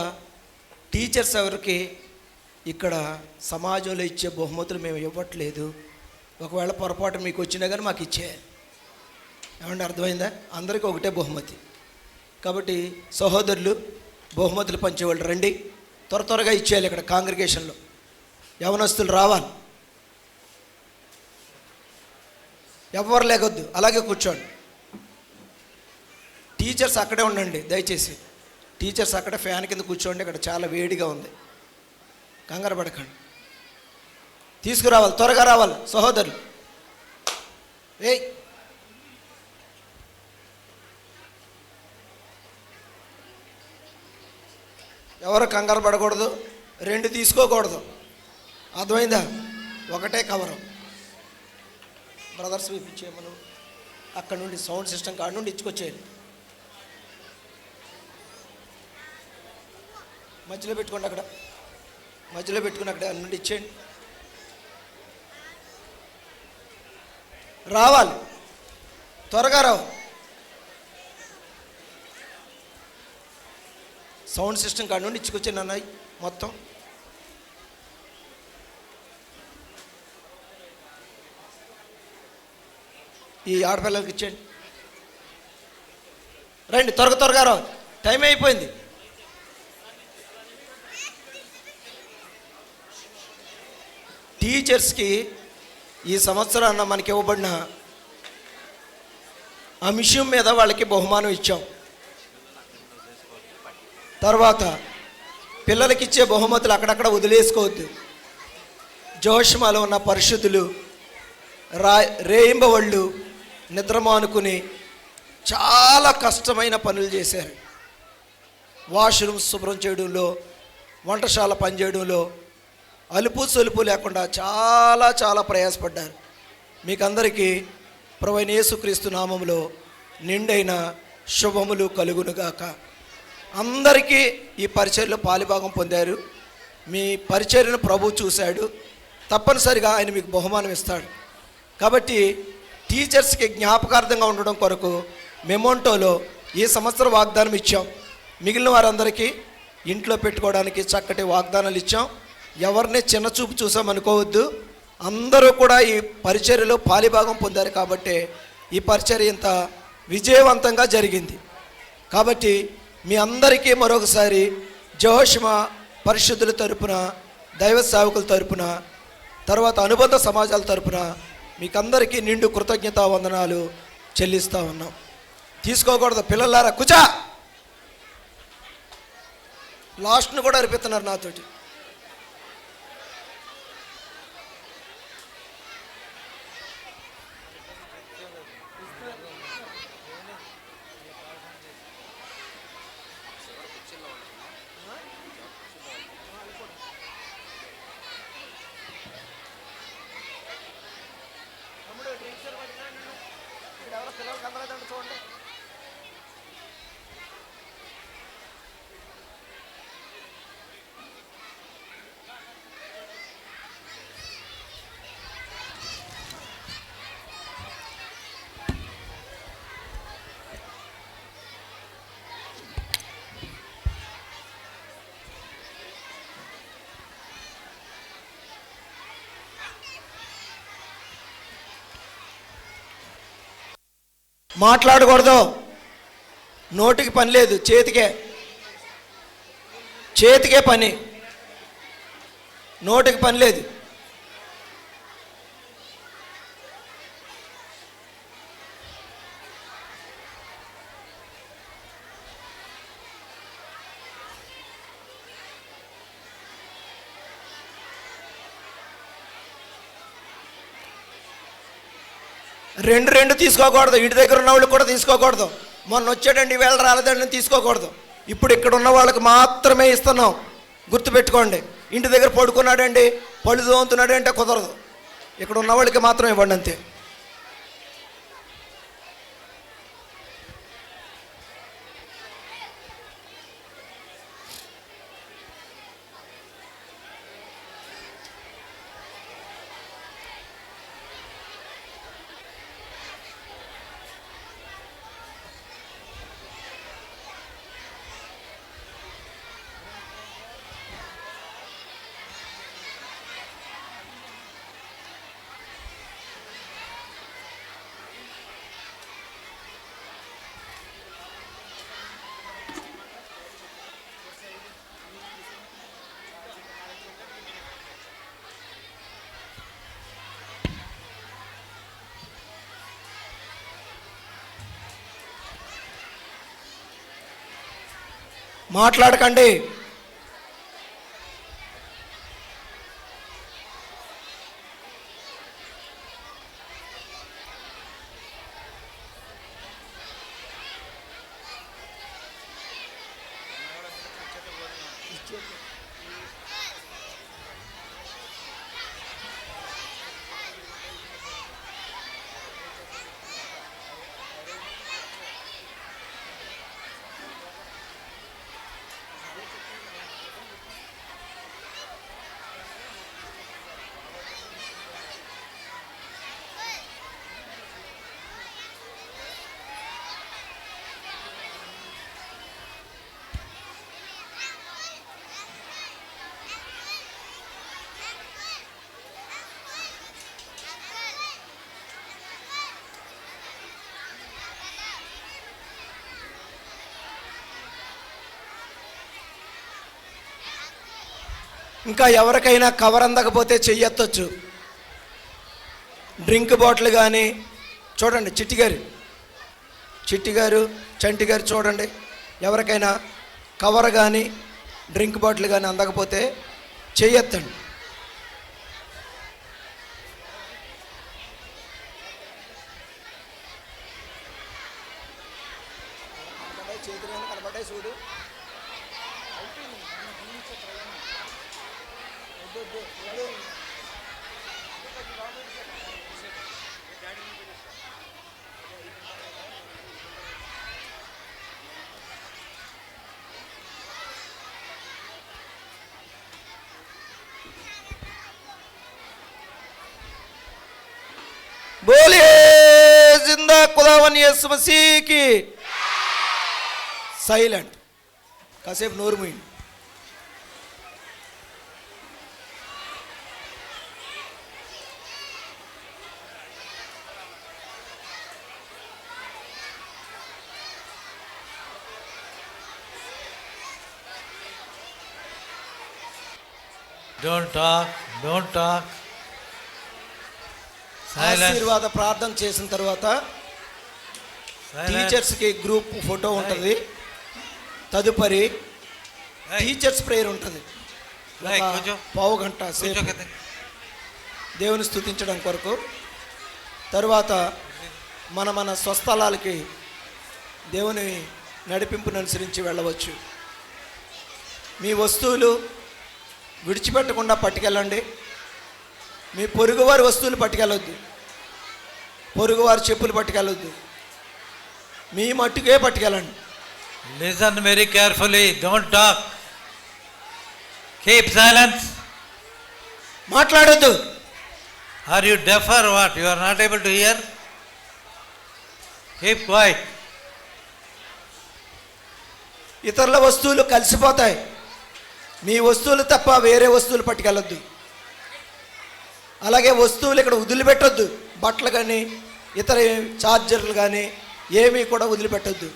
టీచర్స్ ఎవరికి ఇక్కడ సమాజంలో ఇచ్చే బహుమతులు మేము ఇవ్వట్లేదు. ఒకవేళ పొరపాటు మీకు వచ్చినా కానీ మాకు ఇచ్చేయాలి. ఏమంటే అర్థమైందా? అందరికీ ఒకటే బహుమతి. కాబట్టి సహోదరులు బహుమతులు పంచేవాళ్ళు రండి, త్వరగా ఇచ్చేయాలి. ఇక్కడ కాంగ్రిగేషన్లో యవనస్తులు రావాలి. ఎవరు లేకొద్దు, అలాగే కూర్చోండి. టీచర్స్ అక్కడే ఉండండి దయచేసి. టీచర్స్ అక్కడ ఫ్యాన్ కింద కూర్చోండి. ఇక్కడ చాలా వేడిగా ఉంది, కంగారు పడకండి. తీసుకురావాలి, త్వరగా రావాలి సహోదరులు. ఏయ్ ఎవరు కంగారు పడకూడదు, 2 తీసుకోకూడదు. అర్థమైందా? ఒకటే కవరు. బ్రదర్స్ ఇప్పించేయమను. అక్కడ నుండి సౌండ్ సిస్టమ్ కాడ నుండి ఇచ్చుకొచ్చేయండి. మధ్యలో పెట్టుకోండి, అక్కడ మధ్యలో పెట్టుకుని అక్కడ నుండి ఇచ్చేయండి. రావాలి, త్వరగా రావు. సౌండ్ సిస్టమ్ కాడ నుండి ఇచ్చుకొచ్చాను అన్నయ్య మొత్తం. ఈ ఆడపిల్లలకి ఇచ్చేయండి. రండి, త్వరగా రావు, టైం అయిపోయింది. టీచర్స్కి ఈ సంవత్సరాన మనకి ఇవ్వబడిన అంశం మీద వాళ్ళకి బహుమానం ఇచ్చాం. తర్వాత పిల్లలకి ఇచ్చే బహుమతులు అక్కడక్కడ వదిలేసుకోవద్దు. జోష్మాలో ఉన్న పరిశుద్ధులు రేయింబవళ్ళు నిద్రమానుకుని చాలా కష్టమైన పనులు చేశారు. వాష్రూమ్స్ శుభ్రం చేయడంలో, వంటశాల పనిచేయడంలో అలుపు సొలుపు లేకుండా చాలా ప్రయాసపడ్డారు. మీకందరికీ ప్రభువైన యేసుక్రీస్తు నామములో నిండైన శుభములు కలుగునుగాక. అందరికీ ఈ పరిచర్యలో పాలిభాగం పొందారు. మీ పరిచర్యను ప్రభు చూశాడు, తప్పనిసరిగా ఆయన మీకు బహుమానం ఇస్తాడు. కాబట్టి టీచర్స్కి జ్ఞాపకార్థంగా ఉండడం కొరకు మెమోంటోలో ఈ సంవత్సరం వాగ్దానం ఇచ్చాం. మిగిలిన వారందరికీ ఇంట్లో పెట్టుకోవడానికి చక్కటి వాగ్దానాలు ఇచ్చాం. ఎవరిని చిన్న చూపు చూసామనుకోవద్దు. అందరూ కూడా ఈ పరిచర్యలో పాలిభాగం పొందారు. కాబట్టి ఈ పరిచర్య ఇంత విజయవంతంగా జరిగింది. కాబట్టి మీ అందరికీ మరొకసారి జెహోషువ పరిశుద్ధుల తరపున, దైవ సేవకుల తరపున, తర్వాత అనుబంధ సమాజాల తరపున మీకందరికీ నిండు కృతజ్ఞతా వందనాలు చెల్లిస్తూ ఉన్నాం. తీసుకోకూడదు పిల్లలారా, కూర్చో. లాస్ట్ను కూడా అరిపిస్తున్నారు నాతోటి. కనపడలేదండి చూడండి. మాట్లాడకూడదు, నోటికి పని లేదు, చేతికే పని, నోటికి పని లేదు. రెండు తీసుకోకూడదు, ఇంటి దగ్గర ఉన్న వాళ్ళు కూడా తీసుకోకూడదు. మొన్న వచ్చాడండి వేళ రాలేదండి తీసుకోకూడదు. ఇప్పుడు ఇక్కడ ఉన్న వాళ్ళకి మాత్రమే ఇస్తున్నాం, గుర్తుపెట్టుకోండి. ఇంటి దగ్గర పడుకున్నాడండి, పళ్ళు తోముతున్నాడు అంటే కుదరదు, ఇక్కడ ఉన్న వాళ్ళకి మాత్రం ఇవ్వండి అంతే. మాట్లాడకండి. ఇంకా ఎవరికైనా కవర్ అందకపోతే చెయ్యొచ్చు. డ్రింక్ బాటిల్ కానీ చూడండి, చిట్టి గారు చంటి గారు చూడండి, ఎవరికైనా కవర్ కానీ డ్రింక్ బాటిల్ కానీ అందకపోతే చెయ్యొద్దండి. కనబడ్డాయి చూడు. बोलिए जिंदा खुदावन यीशु मसीह की. సైలెంట్, కాసేపు నోరు మూయండి. Don't talk. ఆశీర్వాద ప్రార్థన చేసిన తర్వాత టీచర్స్కి గ్రూప్ ఫోటో ఉంటుంది, తదుపరి టీచర్స్ ప్రేయర్ ఉంటుంది. పావు గంట సేపు దేవుని స్తుతించడం కొరకు. తరువాత మన స్వస్థలాలకి దేవుని నడిపింపును అనుసరించి వెళ్ళవచ్చు. మీ వస్తువులు విడిచిపెట్టకుండా పట్టుకెళ్ళండి. మీ పొరుగువారి వస్తువులు పట్టుకెళ్ళొద్దు, పొరుగువారి చెప్పులు పట్టుకెళ్ళొద్దు. మీ మట్టుకే పట్టుకెళ్ళండి. Listen very carefully. Don't talk. Keep silence. మాట్లాడొద్దు. Are you deaf or what? You are not able to hear? Keep quiet. ఇతరుల వస్తువులు కలిసిపోతాయి. మీ వస్తువులు తప్ప వేరే వస్తువులు పట్టుకెళ్ళొద్దు. అలాగే వస్తువులు ఇక్కడ వదిలిపెట్టొద్దు. బట్టలు కానీ ఇతర ఛార్జర్లు కానీ ఏమీ కూడా వదిలిపెట్టొద్దు.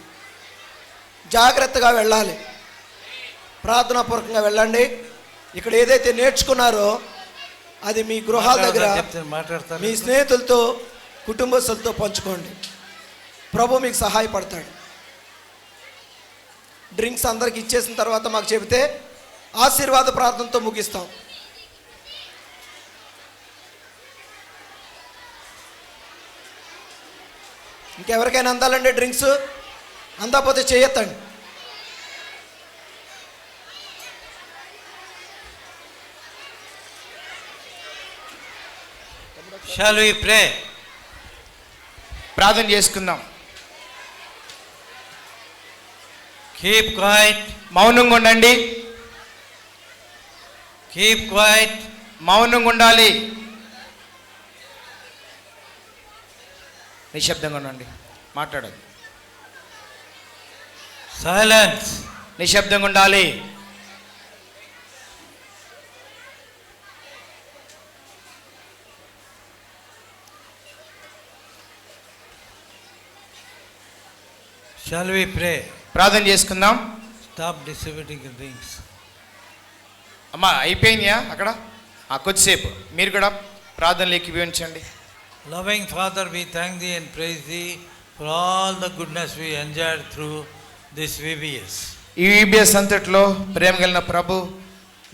జాగ్రత్తగా వెళ్ళాలి. ప్రార్థనాపూర్వకంగా వెళ్ళండి. ఇక్కడ ఏదైతే నేర్చుకున్నారో అది మీ గృహాల దగ్గర మీ స్నేహితులతో కుటుంబస్తులతో పంచుకోండి. ప్రభు మీకు సహాయపడతాడు. డ్రింక్స్ అందరికి ఇచ్చేసిన తర్వాత మాకు చెబితే ఆశీర్వాద ప్రార్థనతో ముగిస్తాం. ఇంకెవరికైనా అందాలండి డ్రింక్స్? అందకపోతే చేయొద్దండి. Shall we pray? ప్రార్థన చేసుకుందాం. Keep quiet. మౌనంగా ఉండండి. Keep quiet. మౌనంగా ఉండాలి. నిశ్శబ్దంగా ఉండండి. మాట్లాడదు. Silence. నిశ్శబ్దంగా ఉండాలి. Shall we pray? ప్రార్థన చేసుకుందాం. Stop distributing drinks. అమ్మా అయిపోయినాయా అక్కడ? కొద్దిసేపు మీరు కూడా ప్రార్థనలు ఎక్కిపించండి. Loving Father, we thank Thee and praise Thee for all the goodness we enjoyed through this VBS. ఈ VBS అంతట్లో ప్రేమ కలిగిన ప్రభు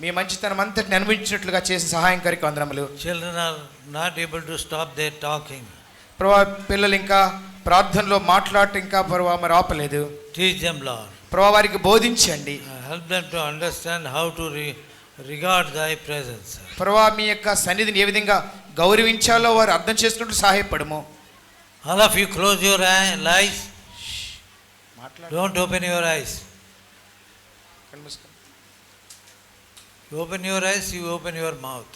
మీ మంచితనం అంతటిని అనుభవించినట్లుగా చేసిన సహాయంకారికి వందనములు. Children are not able to stop their talking. ప్రభా పిల్లలు ఇంకా ప్రార్థనలో మాట్లాడటం ఇంకా ప్రభా మరి ఆపలేదు. Teach them, Lord. ప్రభా వారికి బోధించండి. Help them to understand how to regard Thy presence. ప్రభా మీ యొక్క సన్నిధిని ఏ విధంగా గౌరవించాలో వారు అర్థం చేసుకుంటూ సహాయపడము. All of you close your eyes. Don't open your eyes. You open your eyes, you open your mouth.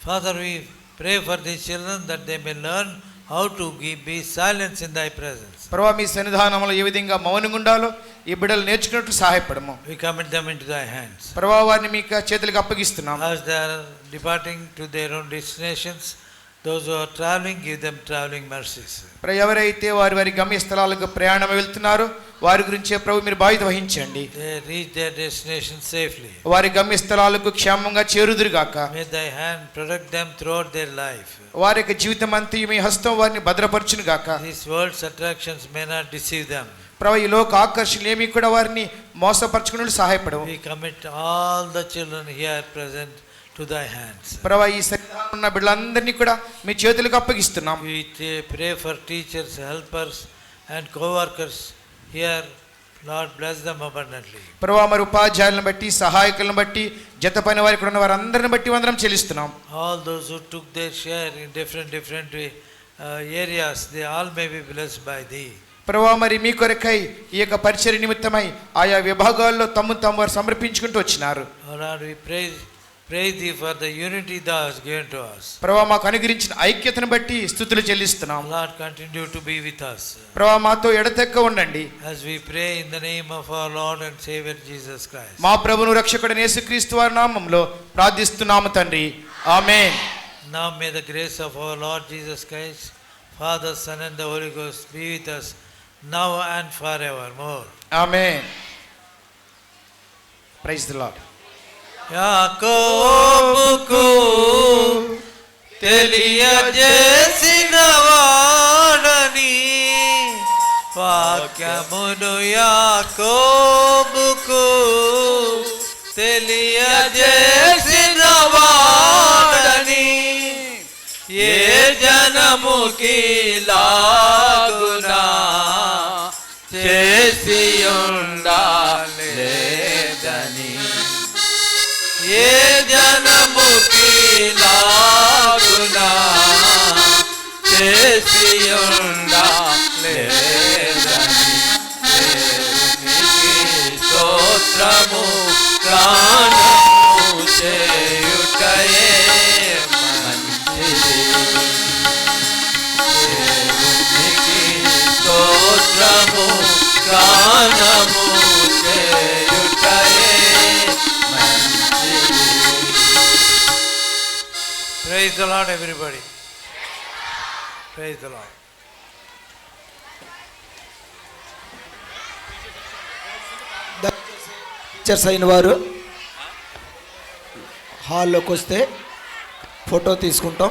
Father, we pray for these children that they may learn how to be silent in Thy presence. ప్రభా మీ సన్నిధానంలో ఏ విధంగా మౌనంగా ఉండాలో ఈ బిడ్డలు నేర్చుకున్నట్టు సహాయపడము. We commit them into Thy hands. ప్రభా వారిని మీ చేతులకు అప్పగిస్తున్నాం. As they are departing to their own destinations, those who are traveling, give them traveling mercies. ఎవరైతే వారి వారి గమ్య స్థలాలకు ప్రయాణం వెళ్తున్నారో వారి గురించే ప్రభు మీరు బాధ్యత వహించండి. They reach their destination safely. వారి గమ్య స్థలాలకు క్షేమంగా చేరుదురుగాక. May Thy hand protect them throughout their life. వారి యొక్క జీవితం అంతా మీ హస్తం వారిని భద్రపరచును గాక. These world's attractions may not deceive them. ప్రభు ఈ లోక ఆకర్షణలు ఏమీ కూడా వారిని మోసపరచుకునేందుకు సహాయపడవు. We commit all the children here present to Thy hands. ప్రభు ఈ సన్నిధానంలో ఉన్న బిడ్డలందరినీ కూడా మీ చేతులకు అప్పగిస్తున్నాం. We pray for teachers, helpers and co-workers here. Lord, bless them abundantly. ప్రభు మరి ఉపాధ్యాయులను బట్టి సహాయకులను బట్టి జత పైన వారికి ఉన్న వారందరిని బట్టి వందనం చెల్లిస్తున్నాం. All those who took their share in different areas, they all may be blessed by Thee. ప్రభు మరి మీ కొరకై ఈ యొక్క పరిచర్య నిమిత్తమై ఆయా విభాగాల్లో తమ్ము వారు సమర్పించుకుంటూ వచ్చినారు. Lord, we praise Thee for the unity Thou hast given to us. ప్రభు మాకు అనుగ్రహించిన ఐక్యతను బట్టి స్తుతులు చెల్లిస్తున్నాం. Lord, continue to be with us. ప్రభు మాతో ఎడతెక్క ఉండండి. As we pray in the name of our Lord and Savior Jesus Christ. మా ప్రభువును రక్షకుడైన యేసుక్రీస్తు వారి నామములో ప్రార్థిస్తున్నాము తండ్రి. ఆమేన్. Now may the grace of our Lord Jesus Christ, Father, Son and the Holy Ghost be with us now and forevermore. Amen. Praise the Lord. యాకోబుకు తెలియజేసిన వాడని వాక్యమును యాకోబుకు తెలియజేసిన వాడని ఏ జనముకి లాగునా చేసి ఉండాలేదని ఏ జనముకి లాగునా చేసి ఉండాలేదని Praise the Lord, everybody. Praise the Lord. Teachers అయిన వారు హాల్లోకి వస్తే ఫోటో తీసుకుంటాం.